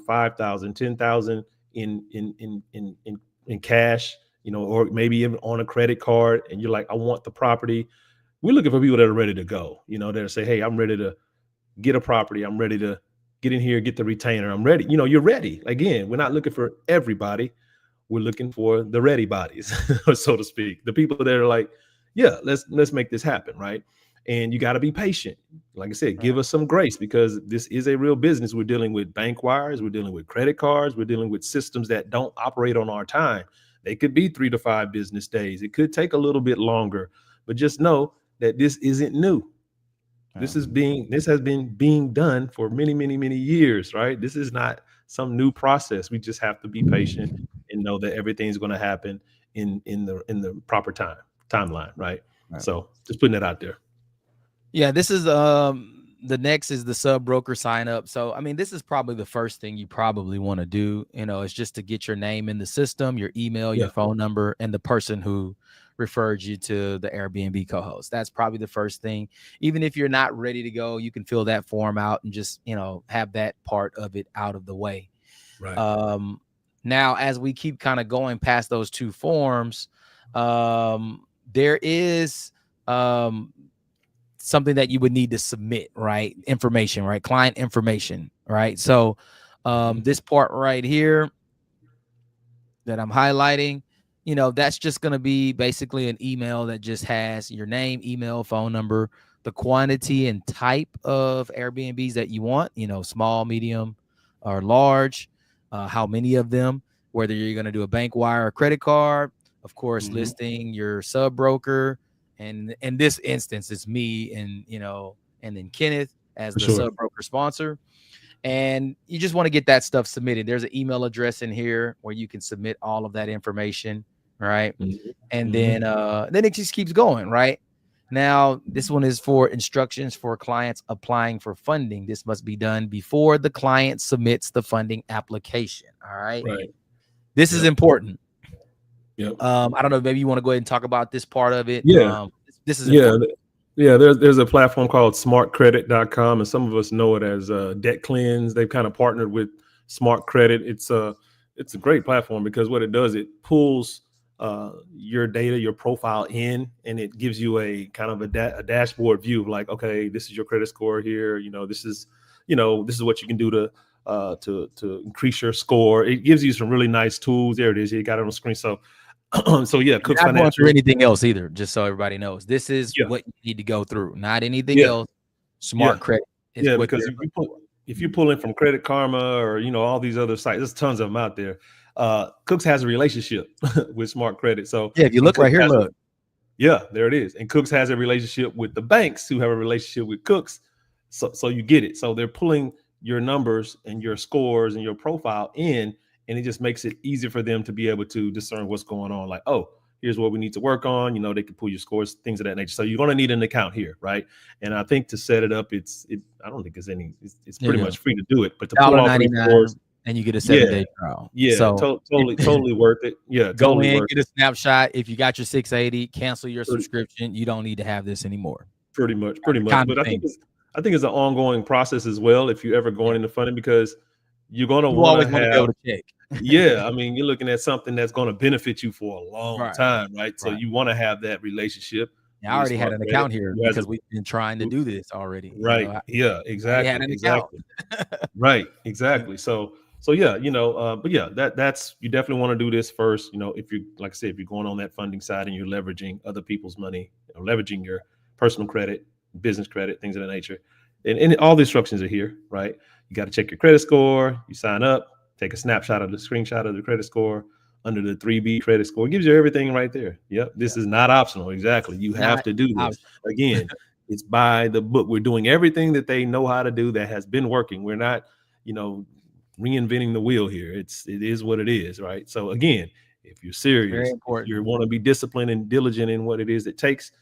5,000, 10,000 in cash, or maybe even on a credit card, and you're like, I want the property. We're looking for people that are ready to go. That say, hey, I'm ready to get a property. I'm ready to get in here, get the retainer. I'm ready. You're ready. Again, we're not looking for everybody. We're looking for the ready bodies, so to speak. The people that are like, yeah, let's make this happen, right? And you got to be patient. Like I said, give Right. us some grace because this is a real business. We're dealing with bank wires, we're dealing with credit cards, we're dealing with systems that don't operate on our time. They could be 3 to 5 business days. It could take a little bit longer, but just know that this isn't new. Yeah. This has been being done for many, many, many years, right? This is not some new process. We just have to be patient and know that everything's going to happen in the proper timeline, right? Right. So just putting that out there. Yeah, this is the next is the sub broker sign up. So I mean, this is probably the first thing you probably want to do. It's just to get your name in the system, your email, your Yeah, phone number, and the person who referred you to the Airbnb co-host. That's probably the first thing. Even if you're not ready to go, you can fill that form out and just have that part of it out of the way. right. Um, Now, as we keep kind of going past those two forms, there is something that you would need to submit, right? Information, right? Client information, right? So Mhm. this part right here that I'm highlighting, that's just going to be basically an email that just has your name, email, phone number, the quantity and type of Airbnbs that you want, small, medium, or large, how many of them, whether you're going to do a bank wire or credit card, of course, Mhm. listing your sub broker. And in this instance, it's me and then Kenneth as For the sure. sub broker sponsor, and you just want to get that stuff submitted. There's an email address in here where you can submit all of that information, right? Mhm. And Mhm. then it just keeps going, right? Now, this one is for instructions for clients applying for funding. This must be done before the client submits the funding application. All right. Right. This is Yep. important. Yep. I don't know, maybe you want to go ahead and talk about this part of it. Yeah. This is Yeah. important. Yeah, there's a platform called smartcredit.com, and some of us know it as Debt Cleanse. They've kind of partnered with Smart Credit. It's a great platform because what it does, it pulls your data, your profile in, and it gives you a kind of a dashboard view of like, okay, this is your credit score here. This is what you can do to increase your score. It gives you some really nice tools. There it is. You got it on the screen. So so yeah, You're Cook's not going through Financial. anything else either, just so everybody knows. This is Yeah, what you need to go through, not anything yeah, else. yeah. Smart credit is Yeah, what because they're if you pull in from Credit Karma or all these other sites, there's tons of them out there. Cooks has a relationship with Smart Credit, so Yeah, if you and look right Cooks here, has look. yeah, there it is, and Cooks has a relationship with the banks who have a relationship with Cooks, so you get it. So they're pulling your numbers and your scores and your profile in, and it just makes it easier for them to be able to discern what's going on. Like, oh, here's what we need to work on. They can pull your scores, things of that nature. So you're going to need an account here, right? And I think to set it up, I don't think it's There pretty you much go. free to do it, but to pull Dollar all three 99, scores, and you get a yeah, 7-day trial. yeah, So totally worth it. Yeah, go totally in, worth get it. a snapshot. If you got your 680, cancel your Pretty, subscription. You don't need to have this anymore. pretty much, pretty much. Kind of But I think thing. it's an ongoing process as well. If you're ever Yeah. going into funding, because you're going to You want to always want to be have, able to check. yeah, I mean, you're looking at something that's going to benefit you for a long Right. time, right? So Right. you want to have that relationship Yeah, I with already had Smart an Credit. account here Who has because it? we've been trying to do this already. Right. I Yeah, already had exactly. an account. Exactly. Right, exactly. So yeah, but yeah, that's you definitely want to do this first. If you like I said, if you're going on that funding side and you're leveraging other people's money, leveraging your personal credit, business credit, things of that nature, and all the instructions are here, right? You got to check your credit score. You sign up, take a snapshot of the screenshot of the credit score under the 3B credit score. It gives you everything right there. Yep, Yeah. this is not optional. Exactly, you have Not to do this optional. again. It's by the book. We're doing everything that they know how to do that has been working. We're not, you know, reinventing the wheel here. It is what it is, right? So again, if you're It's very serious, if important. you want to be disciplined and diligent in what it is it takes,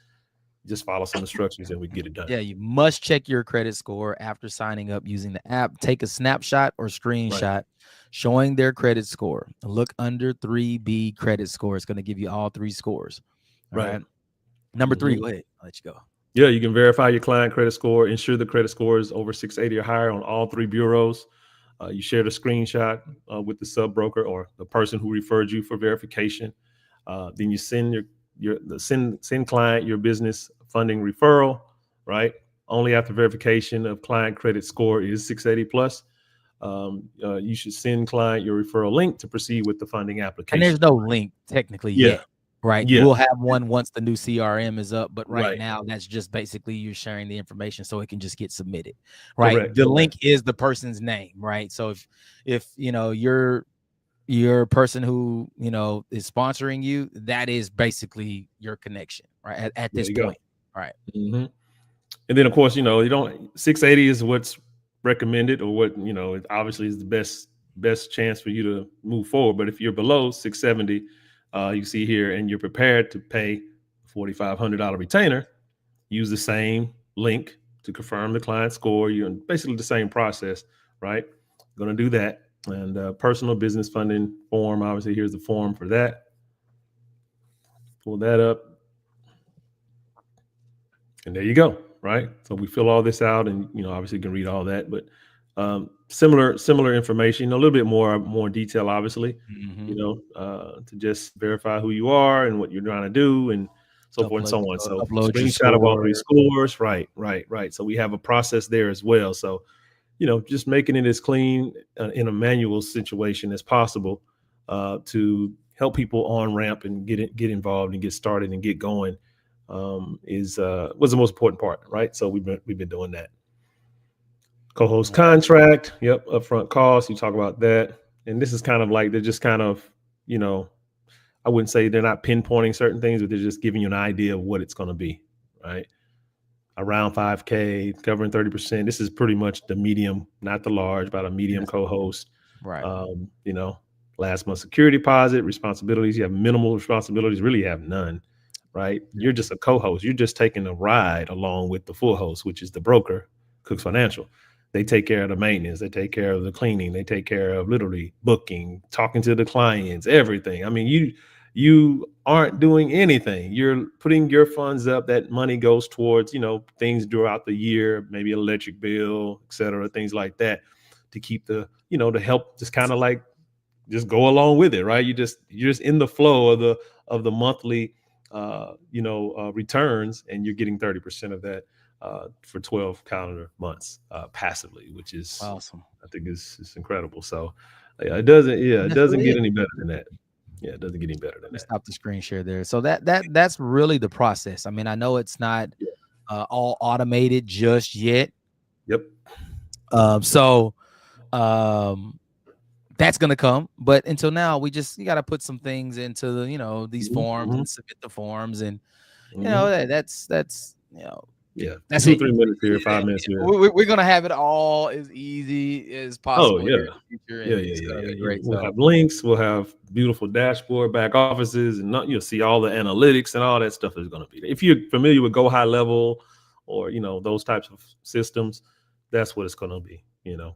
just follow some instructions and we get it done. Yeah, you must check your credit score after signing up using the app. Take a snapshot or Right, screenshot showing their credit score. Look under 3B credit score. It's going to give you all three scores. All right. right. Number three, Mhm. go ahead. I'll let you go. Yeah, you can verify your client credit score, ensure the credit score is over 680 or higher on all three bureaus. You share the screenshot with the sub broker or the person who referred you for verification. Then you send send client your business funding referral, right? Only after verification of client credit score is 680 plus. You should send client your referral link to proceed with the funding And there's application. no link technically Yeah, yet, right? yeah, We'll have one once the new CRM is up, but right right, now that's just basically you sharing the information so it can just get submitted, right? correct, The correct, link is the person's name, right? So if you're a person who is sponsoring you, that is basically your connection, right? At there this you go. point, right? Hmm. And then of course, you don't 680 is what's recommended or what, it obviously is the best chance for you to move forward. But if you're below 670, you see here, and you're prepared to pay $4,500 retainer, use the same link to confirm the client score. You're basically the same process, right? Going to do that. And personal business funding form, obviously here's the form for that. Pull that up. And there you go, right? So we fill all this out, and obviously you can read all that, but similar information, a little bit more detail, obviously, Mm-hmm. to just verify who you are and what you're trying to do, and so forth and so on. So Upload your screenshot of all three score. scores, right, right, right. So we have a process there as well. So just making it as clean in a manual situation as possible to help people on ramp and get involved and get started and get going is was the most important part, right? So we've been doing that. Co-host contract, yep, upfront costs. You talk about that, and this is kind of like they're just kind of, you know, I wouldn't say they're not pinpointing certain things, but they're just giving you an idea of what it's going to be, right? Around 5K, covering 30%. This is pretty much the medium, not the large, about a medium Yes. co-host. Right. Um, you know, Last month security deposit, responsibilities. You have minimal responsibilities, really have none, right? Yeah. You're just a co-host. You're just taking a ride along with the full host, which is the broker, Cooks Financial. They take care of the maintenance, they take care of the cleaning, they take care of literally booking, talking to the clients, everything. I mean, you aren't doing anything. You're putting your funds up. That money goes towards, things throughout the year, maybe electric bill, et cetera, things like that, to keep to help just kind of like just go along with it, right? You're just in the flow of the monthly returns, and you're getting 30% of that for 12 calendar months passively, which is, Awesome. I think, is incredible. So it That's doesn't really get it. any better than that. Yeah, it doesn't get any better than Let me that. stop the screen share there. So that's really the process. I mean, I know it's not Yeah. all automated just yet. Yep. So um that's gonna come, but until now, you got to put some things into these Hmm. forms Hmm. and submit the forms, and Hmm. that's Yeah. that's Two, it. 3 minutes here, 5 minutes here. We're gonna have it all as easy as Oh possible here yeah. in the future, Yeah, and yeah, it's yeah, gonna yeah. be great. We'll So have links. We'll have beautiful dashboard, back offices, and you'll see all the analytics and all that stuff is going to be there. If you're familiar with Go High Level or those types of systems, that's what it's going to be.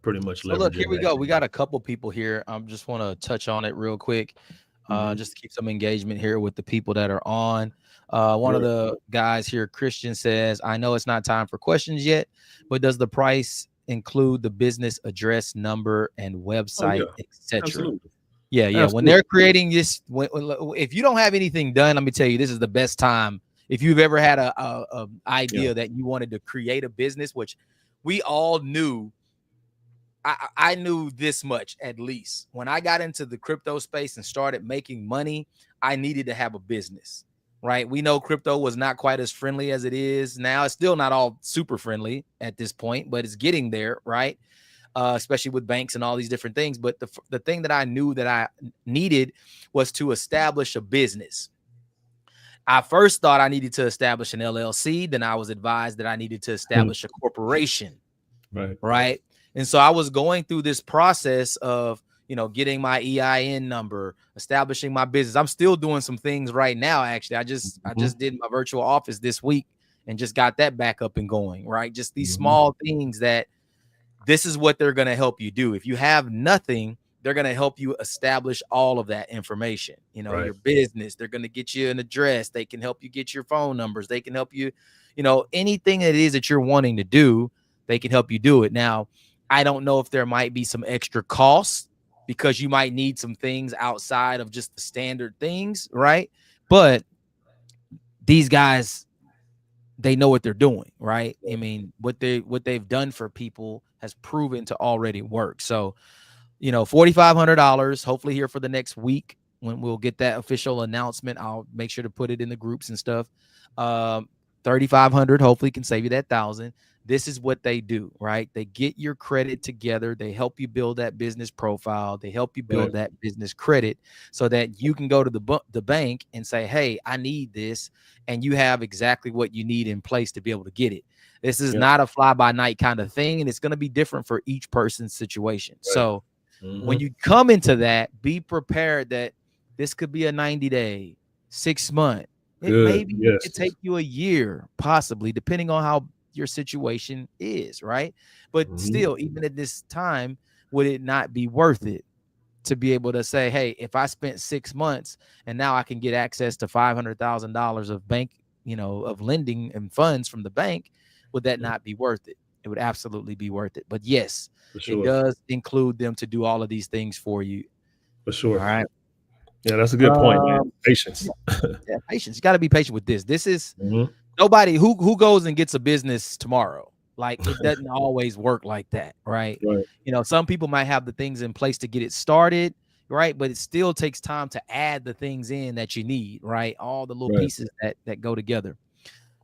Pretty much so look, here leveraging we that. go. We got a couple people here. I just want to touch on it real quick, Mhm. just to keep some engagement here with the people that are on. One of Right. the guys here, Christian, says, "I know it's not time for questions yet, but does the price include the business address, number, and Oh website, yeah, etc. absolutely, Yeah, yeah. When absolutely. they're creating this, if you don't have anything done, let me tell you, this is the best time. If you've ever had a Yeah, idea that you wanted to create a business, which we all knew, I knew this much at least. When I got into the crypto space and started making money, I needed to have a business, right? We know crypto was not quite as friendly as it is now. It's still not all super friendly at this point, but it's getting there, right? Especially with banks and all these different things. But the thing that I knew that I needed was to establish a business. I first thought I needed to establish an LLC. Then I was advised that I needed to establish a corporation, right. right? And so I was going through this process of, getting my EIN number, establishing my business. I'm still doing some things right now. Actually, I Hmm. just did my virtual office this week and just got that back up and going, right? Just these Hmm. small things that this is what they're going to help you do. If you have nothing, they're going to help you establish all of that information. Right. Your business, they're going to get you an address. They can help you get your phone numbers. They can help you, anything that it is that you're wanting to do, they can help you do it. Now, I don't know if there might be some extra costs because you might need some things outside of just the standard things, right? But these guys, they know what they're doing, right? I mean, what they've done for people has proven to already work. So, $4,500, hopefully here for the next week when we'll get that official announcement. I'll make sure to put it in the groups and stuff. Um, 3,500 hopefully can save you that 1,000. This is what they do, right? They get your credit together. They help you build that business profile. They help you Right. build that business credit so that you can go to the bank and say, hey, I need this. And you have exactly what you need in place to be able to get it. This is Yeah. not a fly by night kind of thing. And it's going to be different for each person's situation. Right. So, Hmm. when you come into that, be prepared that this could be a 90-day, 6 month. It Good. maybe it Yes. could take you a year, possibly, depending on how your situation is, right? But Hmm. still, even at this time, would it not be worth it to be able to say, hey, if I spent 6 months and now I can get access to $500,000 of bank, of lending and funds from the bank, would that not be worth it? It would absolutely be worth it. But yes, For it sure. does include them to do all of these things for you. For All sure. right. Yeah, that's a good point, man. Um, Patience. yeah, yeah, patience. You got to be patient with this. This is Hmm. nobody who goes and gets a business tomorrow. Like it doesn't always work like that, right? Right. Some people might have the things in place to get it started, right? But it still takes time to add the things in that you need, right? All the little Right. pieces that go together.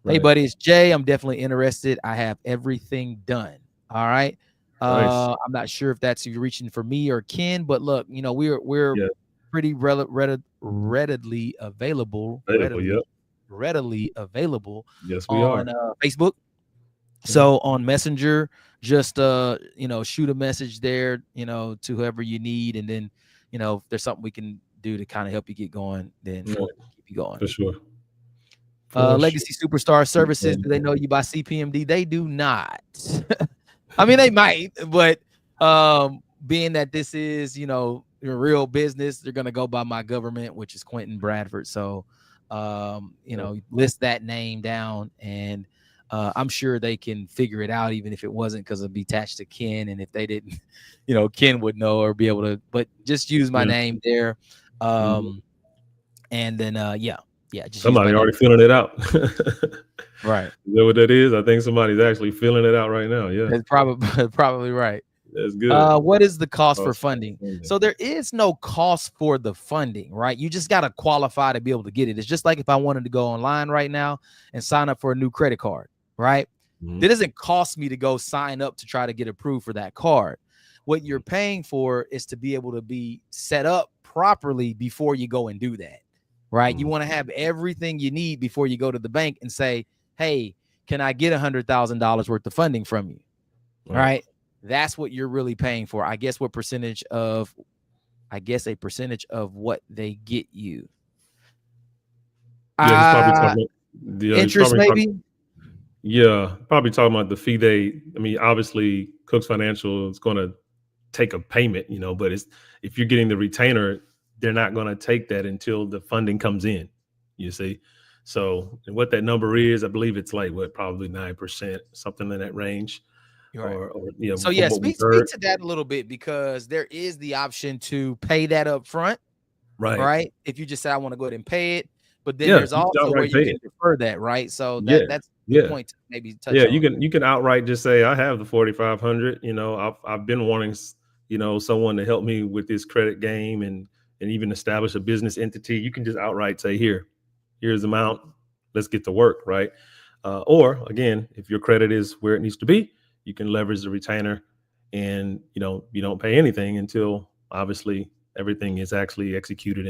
Hey, Right. buddy, it's Jay. I'm definitely interested. I have everything done. All right. Nice. I'm not sure if that's you reaching for me or Ken, but look, we're Yeah. pretty readily available, Available. Yep. readily available Yes, we are. on Facebook. Mhm. So on Messenger, just shoot a message there, to whoever you need, and then if there's something we can do to kind of help you get going, then Right. we'll keep you going. For sure. For sure. Legacy Superstar Services, do they know you by CPMD? They do not. I mean, they might, but being that this is, your real business, they're gonna go by my government, which is Quentin Bradford. So, list that name down, and I'm sure they can figure it out, even if it wasn't because it'd be attached to Ken, and if they didn't, Ken would know or be able to. But just use my Yeah. name there, Mhm. and then yeah, just use my Somebody name. already feeling it out. Right. Is that what that is? I think somebody's actually feeling it out right now. Yeah. That's probably probably right. That's good. What is the cost for Awesome. funding? Funding. So there is no cost for the funding, right? You just got to qualify to be able to get it. It's just like if I wanted to go online right now and sign up for a new credit card, right? Mhm. It doesn't cost me to go sign up to try to get approved for that card. What you're paying for is to be able to be set up properly before you go and do that, right? You Mhm. want to have everything you need before you go to the bank and say, hey, can I get $100,000 worth of funding from you? All Right. right. That's what you're really paying for. I guess a percentage of what they get you. Yeah, he's probably talking about he's Interest probably talking maybe. yeah, probably talking about the fee they I mean, obviously Cooks Financial is gonna take a payment, but it's if you're getting the retainer, they're not gonna take that until the funding comes in, you see? So, and what that number is, I believe it's like what, probably 9%, something in that range. You're right. or So from yeah, what we've speak heard. to that a little bit, because there is the option to pay that up front, Right. right? If you just say I want to go ahead and pay it, but then Yeah, there's you can also where outright you pay can it. defer that, right? So Yeah, that's a good yeah. point to maybe Yeah, touch on. you can outright just say, "I have the 4,500." I've been wanting, someone to help me with this credit game and even establish a business entity. You can just outright say, here's the amount. Let's get to work, right? Or again, if your credit is where it needs to be, you can leverage the retainer, and you don't pay anything until obviously everything is actually executed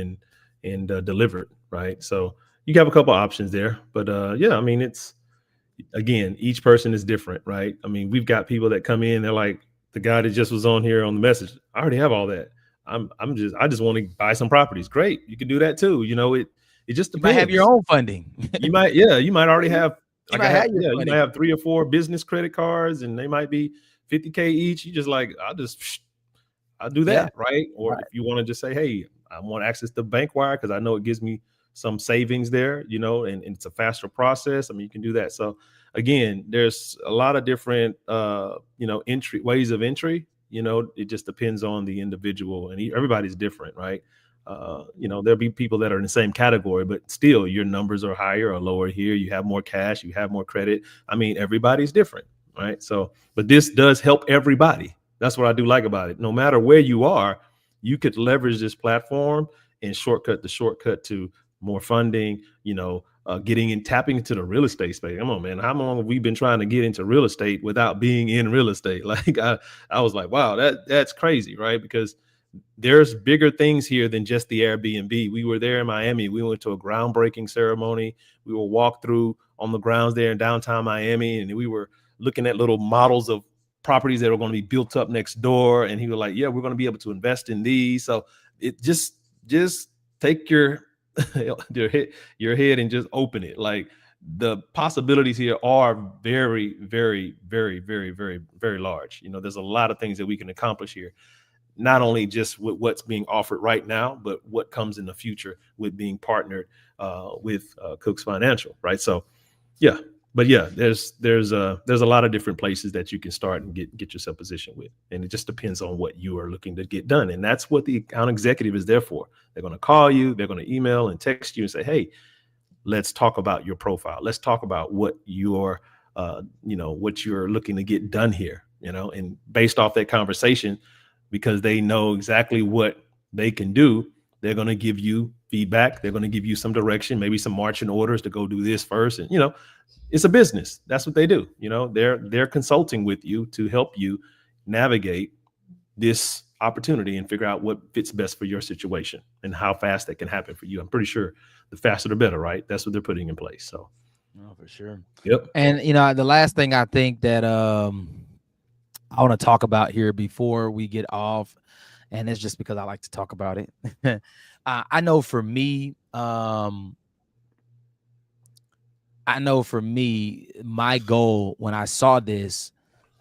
and delivered, right? So you have a couple options there, but yeah, I mean it's again, each person is different, right? I mean, we've got people that come in, they're like, the guy that just was on here on the message, I already have all that. I just want to buy some properties. Great. You can do that too. It just You might have your depends. own funding. You might already have, You might have your you might funding. have 3 or 4 business credit cards and they might be 50K each. You just like, I'll do Yeah. that, right? Or Right. if you want to just say, hey, I want access to bank wire because I know it gives me some savings there, and it's a faster process. I mean, you can do that. So again, there's a lot of different entry ways of entry. It just depends on the individual and everybody's different, right? There'll be people that are in the same category, but still your numbers are higher or lower here. You have more cash, you have more credit. I mean, everybody's different, right? So, but this does help everybody. That's what I do like about it. No matter where you are, you could leverage this platform and shortcut to more funding, getting in, tapping into the real estate space. Come on, man. How long have we been trying to get into real estate without being in real estate? Like I was like, wow, that's crazy, right? Because there's bigger things here than just the Airbnb. We were there in Miami. We went to a groundbreaking ceremony. We were walked through on the grounds there in downtown Miami, and we were looking at little models of properties that are going to be built up next door. And he was like, "Yeah, we're going to be able to invest in these." So it just take your head and just open it. Like the possibilities here are very, very, very, very, very, very large. There's a lot of things that we can accomplish here, not only just with what's being offered right now, but what comes in the future with being partnered with Cook's Financial, right? So, yeah, but yeah, there's a lot of different places that you can start and get yourself positioned with, and it just depends on what you are looking to get done, and that's what the account executive is there for. They're going to call you, they're going to email and text you and say, hey, let's talk about your profile. Let's talk about what what you're looking to get done here, and based off that conversation, because they know exactly what they can do, they're going to give you feedback. They're going to give you some direction, maybe some marching orders to go do this first. And, it's a business. That's what they do. They're consulting with you to help you navigate this opportunity and figure out what fits best for your situation and how fast that can happen for you. I'm pretty sure the faster the better, right? That's what they're putting in place. So, Oh, for sure. yep. And the last thing I think that I want to talk about here before we get off, and it's just because I like to talk about it. I know for me, my goal when I saw this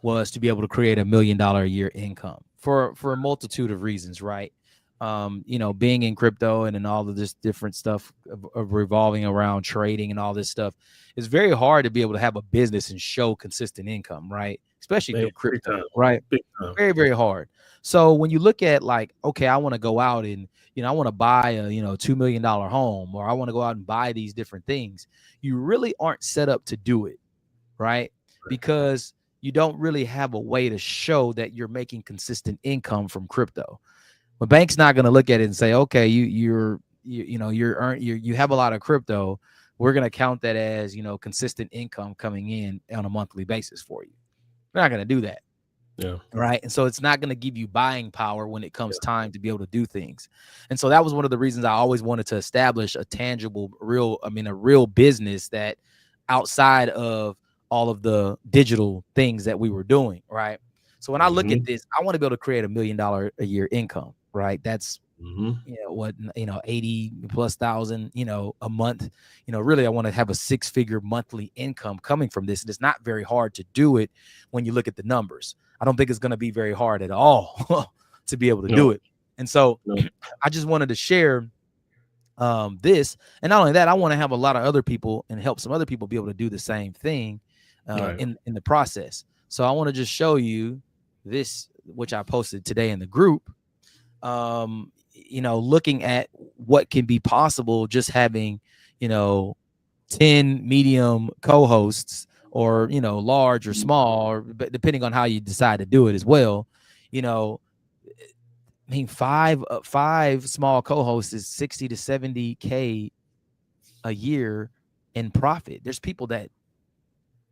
was to be able to create $1 million a year income for a multitude of reasons, right? Being in crypto and all of this different stuff of revolving around trading and all this stuff, it's very hard to be able to have a business and show consistent income, right? Especially Man, through big crypto, time. right? Big time. Very, very hard. So when you look at like, okay, I want to go out and, I want to buy a, $2 million home, or I want to go out and buy these different things, you really aren't set up to do it, right? Because you don't really have a way to show that you're making consistent income from crypto. But bank's not going to look at it and say, okay, you have a lot of crypto. We're going to count that as, consistent income coming in on a monthly basis for you. We're not going to do that. Yeah. Right. And so it's not going to give you buying power when it comes time to be able to do things. And so that was one of the reasons I always wanted to establish a tangible, a real business that outside of all of the digital things that we were doing. Right. So when I look at this, I want to be able to create $1 million a year income. Right. That's, 80 plus thousand, a month, really, I want to have a 6-figure monthly income coming from this. And it's not very hard to do it when you look at the numbers. I don't think it's going to be very hard at all to be able to do it. And so I just wanted to share this. And not only that, I want to have a lot of other people and help some other people be able to do the same thing in the process. So I want to just show you this, which I posted today in the group. Looking at what can be possible just having, 10 medium co-hosts, or, large or small, or depending on how you decide to do it as well. You know, I mean, five small co-hosts is 60 to 70K a year in profit. There's people that,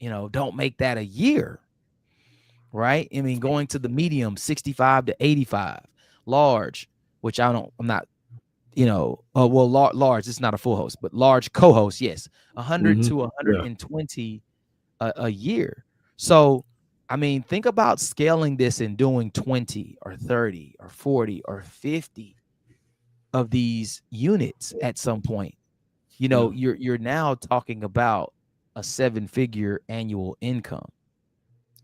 don't make that a year, right? I mean, going to the medium, 65 to 85, large, which I'm not, large, it's not a full host, but large co-host, yes, 100 Mm-hmm. to Yeah. 120 a year. So, I mean, think about scaling this and doing 20 or 30 or 40 or 50 of these units at some point. Yeah. You're now talking about a 7-figure annual income.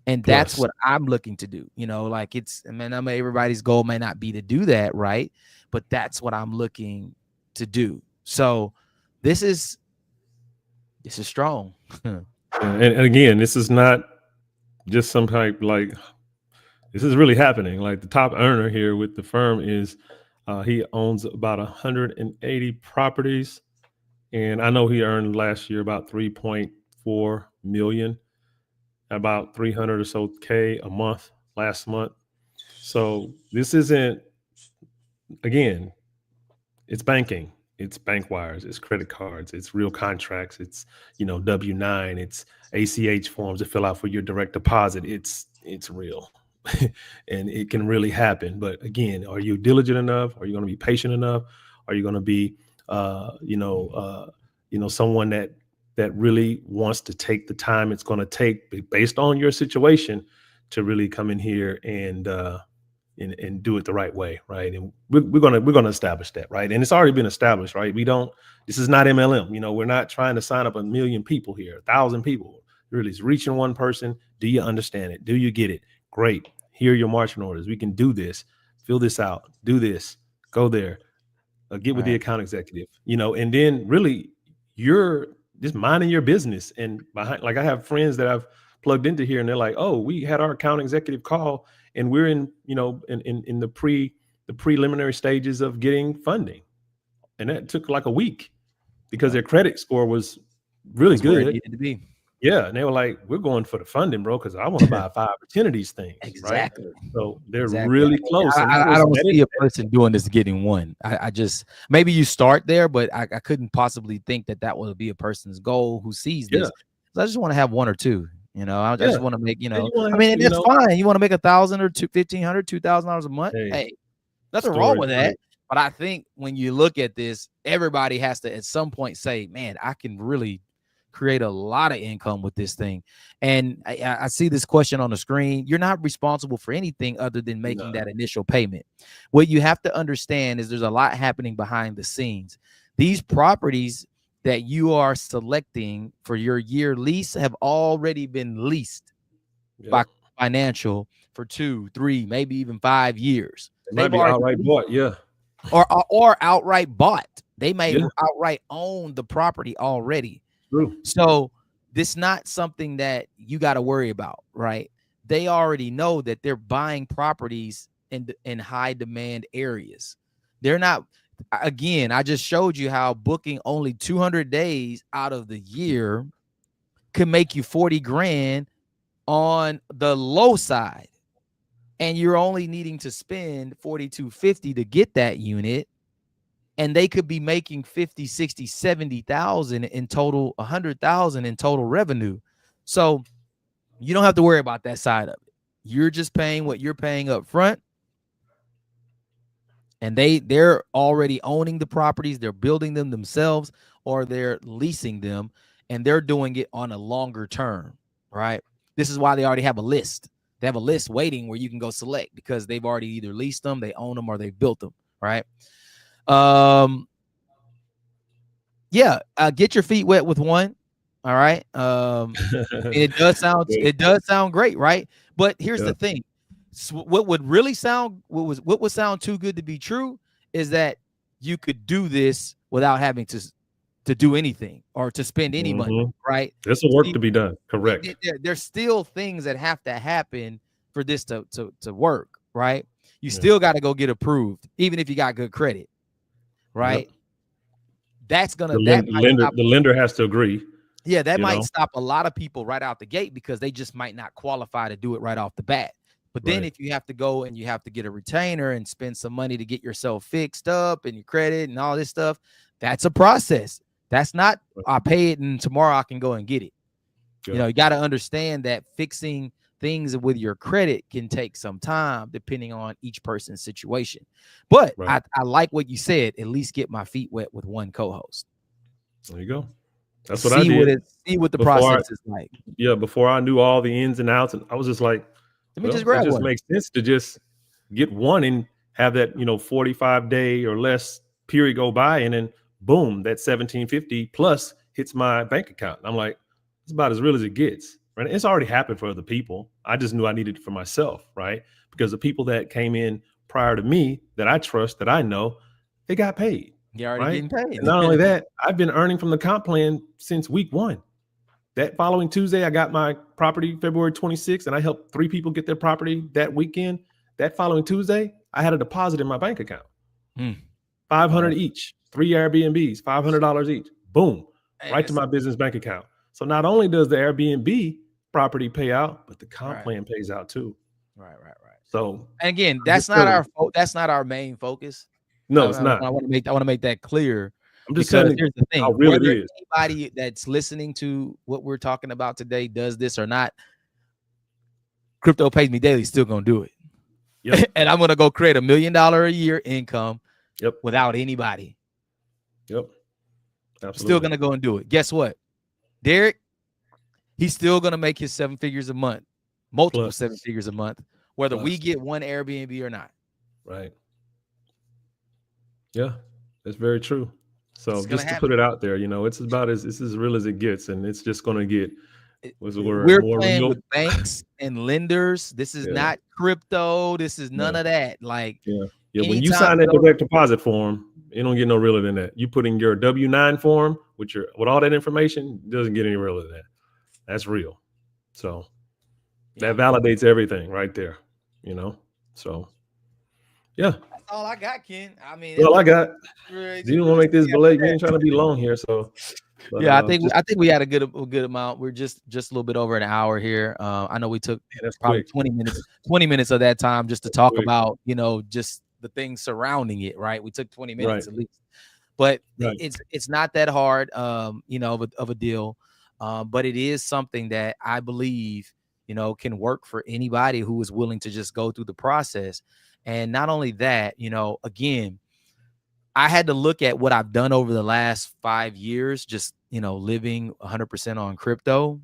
And that's Plus. what I'm looking to do. Like, I mean, everybody's goal may not be to do that, right? But that's what I'm looking to do. So this is strong. And again, this is not just some type like this is really happening. Like the top earner here with the firm is he owns about 180 properties, and I know he earned last year about 3.4 million, about 300 or so K a month last month. So this isn't, again, it's banking, it's bank wires, it's credit cards, it's real contracts, it's W-9, it's ACH forms to fill out for your direct deposit. It's real. And it can really happen. But again, are you diligent enough? Are you going to be patient enough? Are you going to be someone that really wants to take the time it's going to take based on your situation to really come in here and do it the right way, right? And we're gonna establish that, right? And it's already been established, right? We don't. This is not MLM. We're not trying to sign up 1,000,000 people here, 1,000 people. Really, it's reaching one person. Do you understand it? Do you get it? Great. Here are your marching orders. We can do this. Fill this out. Do this. Go there. Get with the Right. account executive. And then really, you're just minding your business. And behind, like I have friends that I've plugged into here, and they're like, "Oh, we had our account executive call, and we're in the preliminary stages of getting funding, and that took like a week because Yep. their credit score was really Was where it good." needed to be. Yeah, and they were like, "We're going for the funding, bro, because I want to buy 5 or 10 of these things." Right? Exactly. So they're Exactly. really close, and I don't see a person doing this getting one. I just, maybe you start there, but I couldn't possibly think that would be a person's goal who sees yeah, this. So I just want to have one or two. I yeah, just want to make, and you want I to have, mean, that's fine. You want to make 1,000 or $1,500, $2,000 a month. hey, Hey, nothing wrong stories, with right? that. But I think when you look at this, everybody has to at some point say, man, I can really create a lot of income with this thing. And I see this question on the screen. You're not responsible for anything other than making No, that initial payment. What you have to understand is there's a lot happening behind the scenes. These properties that you are selecting for your year lease have already been leased yeah, by financial for 2, 3, maybe even 5 years. it might They've be already outright leased, bought. Yeah, or outright bought. They may yeah, outright own the property already. true. So this not something that you got to worry about, right? They already know that they're buying properties in high demand areas. They're not, again, I just showed you how booking only 200 days out of the year can make you 40 grand on the low side. And you're only needing to spend 4250 to get that unit, and they could be making 50, 60, 70,000 in total, 100,000 in total revenue. So you don't have to worry about that side of it. You're just paying what you're paying up front, and they're already owning the properties. They're building them themselves, or they're leasing them, and they're doing it on a longer term, right? This is why they already have a list. They have a list waiting where you can go select, because they've already either leased them, they own them, or they've built them, right? Yeah, get your feet wet with one. All right. It does sound Great. it does sound great, right? But here's Yeah, the thing. What would really sound what would sound too good to be true is that you could do this without having to to do anything or to spend any money, Mm-hmm. right? There's some work See, to be done. Correct. there's still things that have to happen for this to work, right? You Yeah. still got to go get approved, even if you got good credit, Yep. right? That's The gonna that might stop. lender has to agree. Yeah, that You might know. stop a lot of people right out the gate because they just might not qualify to do it right off the bat. But then Right. if you have to go and you have to get a retainer and spend some money to get yourself fixed up and your credit and all this stuff, that's a process. That's not I pay it and tomorrow I can go and get it. Yeah. You know, you got to understand that fixing things with your credit can take some time depending on each person's situation. But Right. I like what you said, at least get my feet wet with one co-host. There you go. That's what I did. See what the Before process is like. before I knew all the ins and outs, and I was just like, Let me well, just it grab just one. makes sense to just get one and have that 45-day or less period go by, and then boom, that 1750 plus hits my bank account. I'm like, it's about as real as it gets. Right? It's already happened for other people. I just knew I needed it for myself, right? Because the people that came in prior to me that I trust, that I know, they got paid. You're already Right. getting And paid. not only that, I've been earning from the comp plan since week 1. That following Tuesday, I got my property February 26th, and I helped 3 people get their property that weekend. That following Tuesday, I had a deposit in my bank account. 500 each, 3 Airbnbs, $500 each. Boom, right to my business bank account. So not only does the Airbnb property pay out, but the comp plan pays out too. Right. So, and again, that's not our main focus. No, it's not. I want to make that clear. I'm just because saying here's the thing: how real it whether is. anybody that's listening to what we're talking about today does this or not, Crypto Pays Me Daily is still gonna do it. Yep. And I'm gonna go create $1 million a year income. Yep. Without anybody. Yep. Absolutely. Still gonna go and do it. Guess what? Derek, he's still gonna make his 7 figures a month, multiple 7 figures a month, whether we get one Airbnb or not. Right. Yeah, that's very true. So just to put it out there, it's as real as it gets, and it's just going to get. We're playing with banks and lenders. This is not crypto. This is none of that. Like, when you sign that direct deposit form, it don't get no realer than that. You put in your W-9 form with all that information, it doesn't get any realer than that. That's real. So that validates everything right there. So yeah. That's all I got, Ken. I mean, well, I got. You didn't want to make this belay. You ain't trying to be long here, so. But, I think we had a good amount. We're just a little bit over an hour here. I know we took probably 20 minutes of that time just to talk about just the things surrounding it. Right, we took 20 minutes at least, but it's not that hard, of a deal. But it is something that I believe can work for anybody who is willing to just go through the process. And not only that, again, I had to look at what I've done over the last 5 years, just, living 100% on crypto.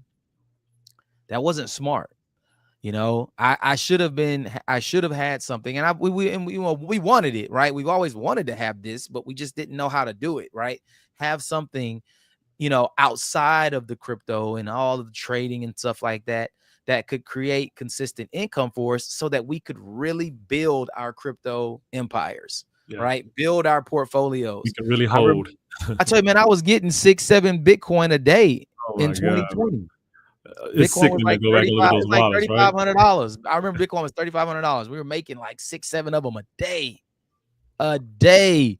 That wasn't smart. I should have had something, and we wanted it, right? We've always wanted to have this, but we just didn't know how to do it, right? Have something, outside of the crypto and all of the trading and stuff like that, that could create consistent income for us so that we could really build our crypto empires, right? Build our portfolios. We can really hold. I tell you, man, I was getting 6-7 Bitcoin a day in 2020. Bitcoin was like $3,500. I remember Bitcoin was $3,500. We were making like 6-7 of them a day.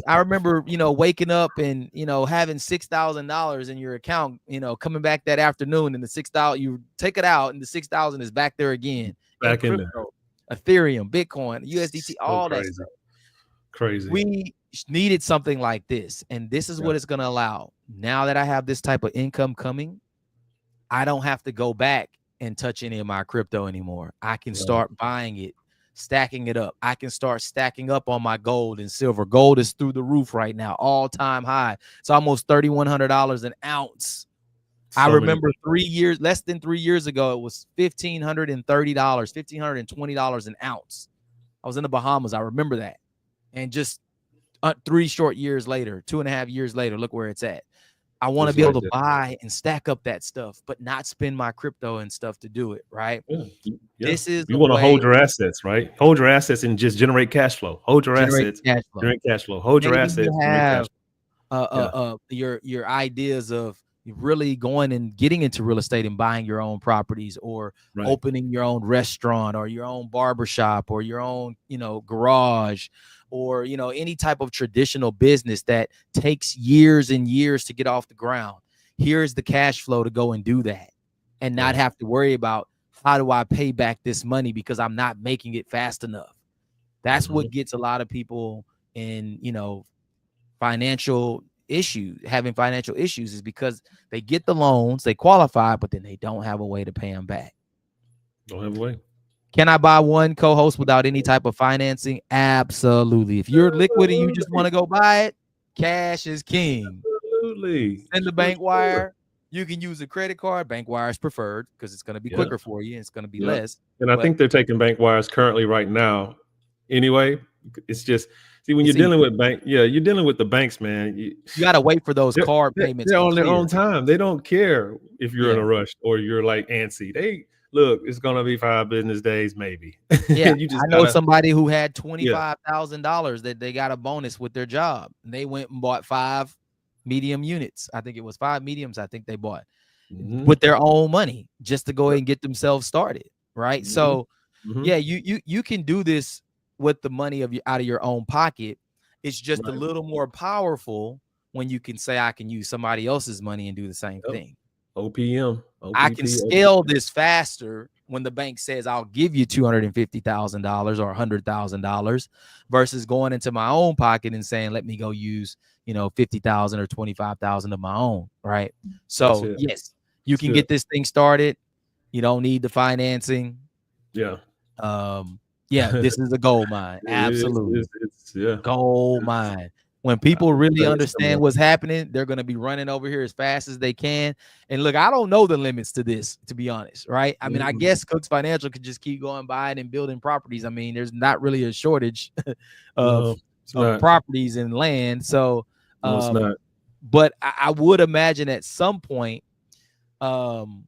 I remember, waking up and, having $6,000 in your account, coming back that afternoon, and the 6,000, you take it out and the 6,000 is back there again. Back in there. Ethereum, Bitcoin, USDT, all that stuff. Crazy. We needed something like this. And this is what it's going to allow. Now that I have this type of income coming, I don't have to go back and touch any of my crypto anymore. I can start buying it, stacking it up. I can start stacking up on my gold and silver. Gold is through the roof right now, all-time high. It's almost $3,100 an ounce. I remember less than 3 years ago, it was $1,530, $1,520 an ounce. I was in the Bahamas. I remember that. And just 3 short years later, 2.5 years later, look where it's at. I want to be able to buy and stack up that stuff, but not spend my crypto and stuff to do it, right? This is you want to hold your assets, right? Hold your assets and just generate cash flow. Hold your assets, generate cash flow. Hold your assets, generate cash flow. Yeah. your ideas of really going and getting into real estate and buying your own properties, or Right. opening your own restaurant or your own barbershop or your own, garage, or, any type of traditional business that takes years and years to get off the ground. Here's the cash flow to go and do that and not Right. have to worry about how do I pay back this money because I'm not making it fast enough. That's Hmm. what gets a lot of people in, having financial issues, is because they get the loans, they qualify, but then they don't have a way to pay them back. Don't have a way. Can I buy one co-host without any type of financing? Absolutely. If you're liquid and you just want Absolutely. to go buy it, cash is king. Absolutely. Send the For bank sure. wire. You can use a credit card. Bank wire is preferred because it's going to be Yeah. quicker for you and it's going to be Yeah. less. And I But think they're taking bank wires currently right now. Anyway, it's just see when you're it's dealing easy. with bank, yeah, you're dealing with the banks, man. You got to wait for those They're, card they're, payments they're to on their clear. own time. They don't care if you're in Yeah. a rush or you're like antsy. They look, it's gonna be 5 business days, maybe. Yeah, And you I just know gotta, somebody who had yeah. $25,000 that they got a bonus with their job. And they went and bought 5 medium units. I think it was 5 mediums I think they bought Hmm. with their own money just to go ahead and get themselves started, right? Hmm. So, Hmm. yeah, you can do this with the money out of your own pocket. It's just a Right. little more powerful when you can say I can use somebody else's money and do the same Yep. thing. OPM, I can OPP, scale this faster when the bank says I'll give you $250,000 or $100,000 versus going into my own pocket and saying, let me go use, 50,000 or 25,000 of my own. Right. That's So it. yes, you That's can it. get this thing started. You don't need the financing. Yeah. Yeah, this is a gold mine. Absolutely. It's yeah. Gold mine. When people I really tell you, it's coming understand up. what's happening, they're going to be running over here as fast as they can. And look, I don't know the limits to this, to be honest, right? I mean, I Mhm. guess Cooks Financial could just keep going buying and building properties. I mean, there's not really a shortage No, of it's not. properties and land. So, No, it's um, not. but I would imagine um,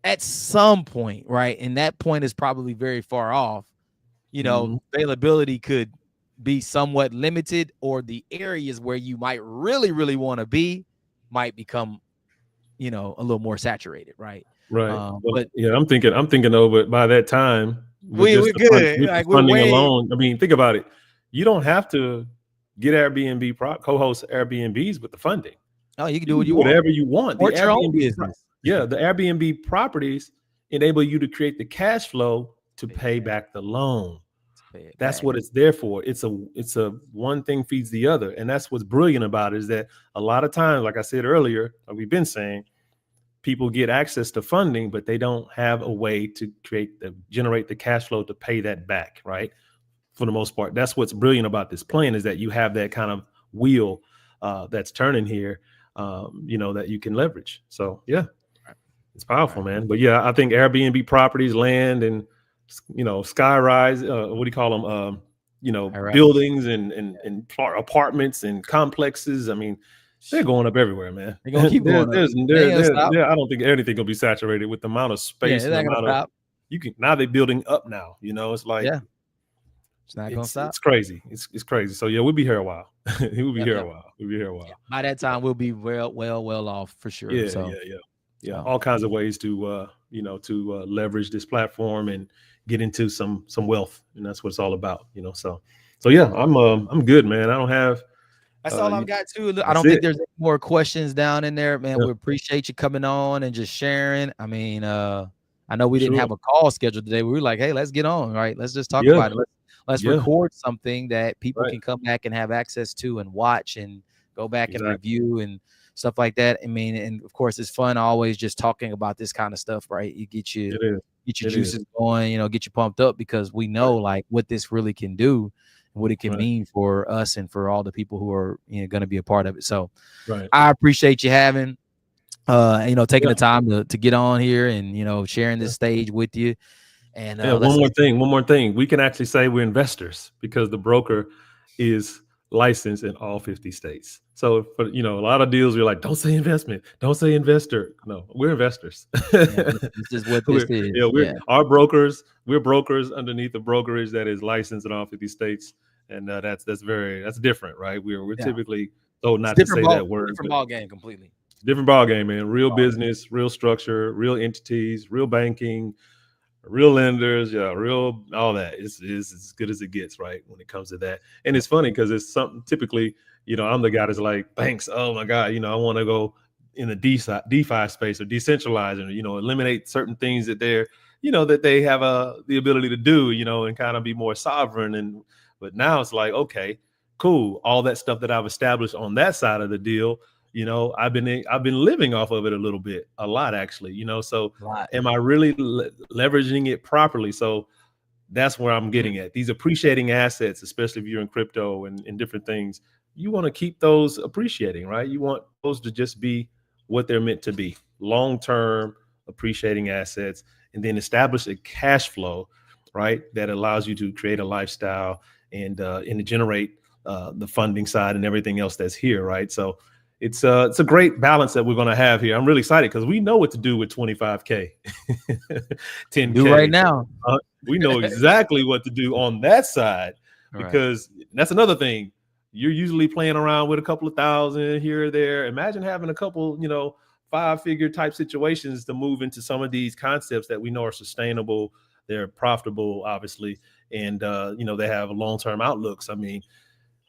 at some point, right? And that point is probably very far off, Mhm. availability could be somewhat limited, or the areas where you might really, really want to be might become, a little more saturated, right? Right. Well, But yeah, I'm thinking over by that time with we're good. just the Like we're funding way, alone. I mean, think about it. You don't have to get Airbnb co-host Airbnbs with the funding. oh, you can You do can what do you want. whatever you want. Support your own business. Yeah, the Airbnb properties enable you to create the cash flow to Pay it pay back. back the loan. Pay it That's back. what it's there for. It's a one thing feeds the other, and that's what's brilliant about it, is that a lot of times, like I said earlier, like we've been saying, people get access to funding, but they don't have a way to generate the cash flow to pay that back, right? For the most part, that's what's brilliant about this plan, is that you have that kind of wheel that's turning here, that you can leverage. So yeah, Right. it's powerful, Right. man. But yeah, I think Airbnb properties, land, and sky rise, what do you call them? All right. Buildings and apartments and complexes. I mean, they're going up everywhere, man. They're gonna keep going up. They ain't gonna stop. I don't think anything gonna be saturated with the amount of Yeah, space they're and the not gonna amount of stop. you can now they're building up now. It's like Yeah, it's not gonna stop. it's crazy. It's crazy. So yeah, we'll be here a while. We'll be Yep, here a yep. while. We'll be here a Yeah. while. By that time, we'll be well off for sure. Yeah, So, yeah, yeah, yeah. so All kinds of ways to leverage this platform and get into some wealth, and that's what it's all about. So yeah, I'm good, man. I don't have that's uh all I've you, got too. I that's don't think it. there's any more questions down in there, man. Yeah, We appreciate you coming on and just sharing. I mean, I know for we didn't sure. have a call scheduled today. We were like, hey, let's get on, right? Let's just talk Yeah, about it. Let's yeah, record something that people right. can come back and have access to and watch and go back and Exactly. review and stuff like that. I mean, and of course, it's fun always just talking about this kind of stuff, right? You It is. get your It is. juices going, get you pumped up because we Right. know like what this really can do, what it can Right. mean for us and for all the people who are going to be a part of it. So Right. I appreciate you having taking Yeah. the time to get on here and sharing Yeah. this stage with you. And Yeah. One let's more thing. One more thing. We can actually say we're investors because the broker is licensed in all 50 states. So for a lot of deals, we're like, don't say investment, don't say investor. No, we're investors. yeah, this is what this we're yeah, is. we're Yeah. our brokers. We're brokers underneath a brokerage that is licensed in all 50 states, and that's different, right? We're Yeah. typically told It's not to say that word, different but ball game completely. different ball game, man. Real Ball business, real structure, real entities, real banking, real lenders, yeah, real all that. It's as good as it gets, right? When it comes to that, and game. it's funny because it's something typically, I'm the guy that's like, thanks, oh my god, I want to go in the DeFi space or decentralize and eliminate certain things that that they have the ability to do, and kind of be more sovereign. And but now it's like, okay, cool, all that stuff that I've established on that side of the deal. I've been living off of it a little bit, a lot actually. So A lot. am I really leveraging it properly? So that's where I'm Mm, getting at. These appreciating assets, especially if you're in crypto and different things, you want to keep those appreciating, right? You want those to just be what they're meant to be, long-term appreciating assets, and then establish a cash flow, right, that allows you to create a lifestyle and to generate the funding side and everything else that's here, right? So it's a great balance that we're going to have here. I'm really excited because we know what to do with 25K, do right 10K. now. We know exactly what to do on that side, All right. because that's another thing. You're usually playing around with a couple of thousand here or there. Imagine having a couple, 5-figure type situations to move into some of these concepts that we know are sustainable. They're profitable, obviously, and they have long-term outlooks. I mean,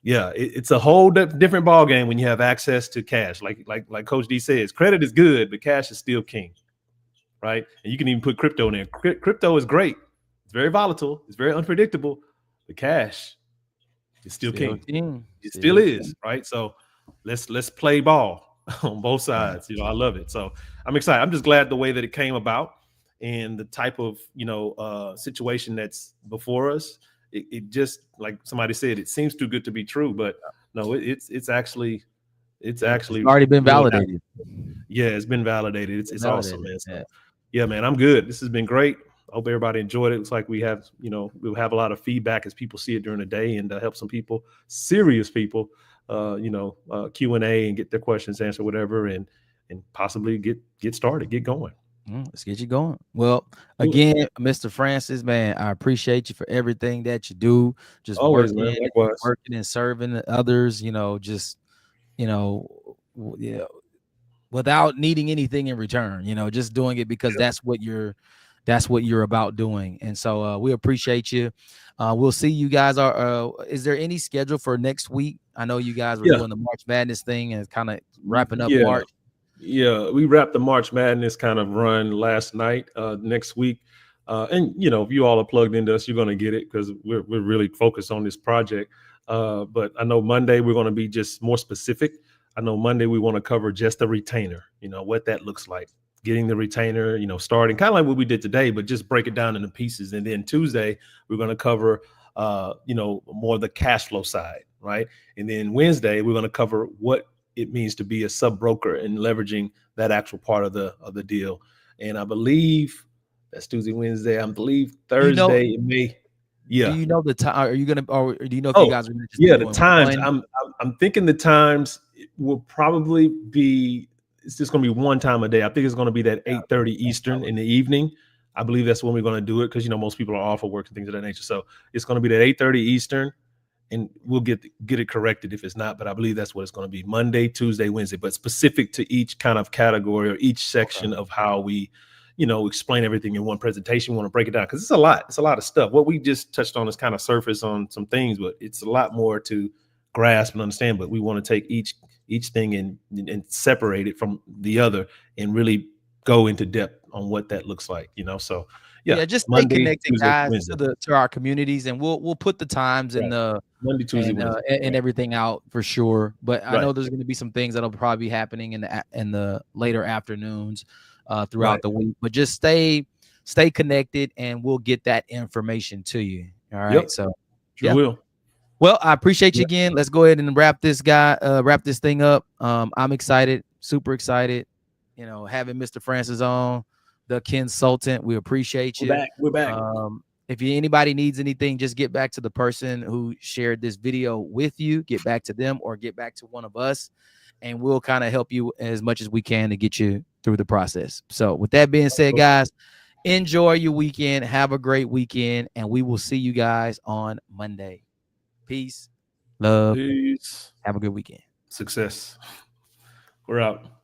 yeah, it's a whole different ball game when you have access to cash. Like Coach D says, credit is good, but cash is still king, right? And you can even put crypto in there. Crypto is great. It's very volatile. It's very unpredictable. The cash is still Still king. team. It still Still is, team. right? So let's play ball on both Right. sides. I love it. So I'm excited. I'm just glad the way that it came about and the type of situation that's before us. It just, like somebody said, it seems too good to be true, but no, it's actually Yeah. It's already been really validated. yeah, it's been validated. Been It's awesome, validated. man. Yeah. So yeah, man, I'm good. This has been great. I hope everybody enjoyed it. Looks like we'll have a lot of feedback as people see it during the day, and help some people, serious people, Q&A and get their questions answered, whatever, and possibly get started, get going. Let's get you going. Well, Do it. again, Mr. Francis, man, I appreciate you for everything that you do. Just Always, man. Likewise. working and serving others. Just you know, yeah, without needing anything in return. Just doing it because Yeah. that's what you're about doing. And so we appreciate you. We'll see you guys. Is there any schedule for next week? I know you guys were Yeah. doing the March Madness thing and kind of wrapping up Yeah. March. Yeah, we wrapped the March Madness kind of run last night. Next week, and if you all are plugged into us, you're going to get it because we're really focused on this project. But I know Monday we're going to be just more specific. I know Monday we want to cover just the retainer. What that looks like, getting the retainer. Starting kind of like what we did today, but just break it down into pieces. And then Tuesday we're going to cover, more of the cash flow side, right? And then Wednesday we're going to cover what it means to be a sub broker and leveraging that actual part of the deal. And I believe that's Tuesday, Wednesday. I believe Do you know? Thursday it may. Do Yeah. you know the time? Are you gonna? Or do you know if you Oh, guys are gonna just be yeah. The doing times. one? I'm thinking the times will probably be. It's just going to be one time a day. I think it's going to be that 8:30 Eastern in the evening. I believe that's when we're going to do it because most people are off of work and things of that nature. So it's going to be that 8:30 Eastern, and we'll get it corrected if it's not, but I believe that's what it's going to be: Monday, Tuesday, Wednesday, but specific to each kind of category or each Okay. section of how we explain everything in one presentation. We want to break it down because it's a lot of stuff. What we just touched on is kind of surface on some things, but it's a lot more to grasp and understand. But we want to take each thing and separate it from the other and really go into depth on what that looks like. So yeah, Yeah, just stay Monday, connected, Tuesday, guys, Wednesday. to our communities, and we'll put the times Right. and the Monday, Tuesday, Wednesday. and Right. everything out for sure. But I Right. know there's going to be some things that'll probably be happening in the later afternoons throughout Right. the week. But just stay connected, and we'll get that information to you. All right. Yep. So Sure yeah. will. Well, I appreciate you Yeah. again. Let's go ahead and wrap this thing up. I'm excited, super excited. Having Mr. Francis on, the consultant. We appreciate We're you. back. We're back. If anybody needs anything, just get back to the person who shared this video with you. Get back to them or get back to one of us, and we'll kind of help you as much as we can to get you through the process. So with that being said, guys, enjoy your weekend. Have a great weekend, and we will see you guys on Monday. Peace, love, Peace. have a good weekend. success. We're out.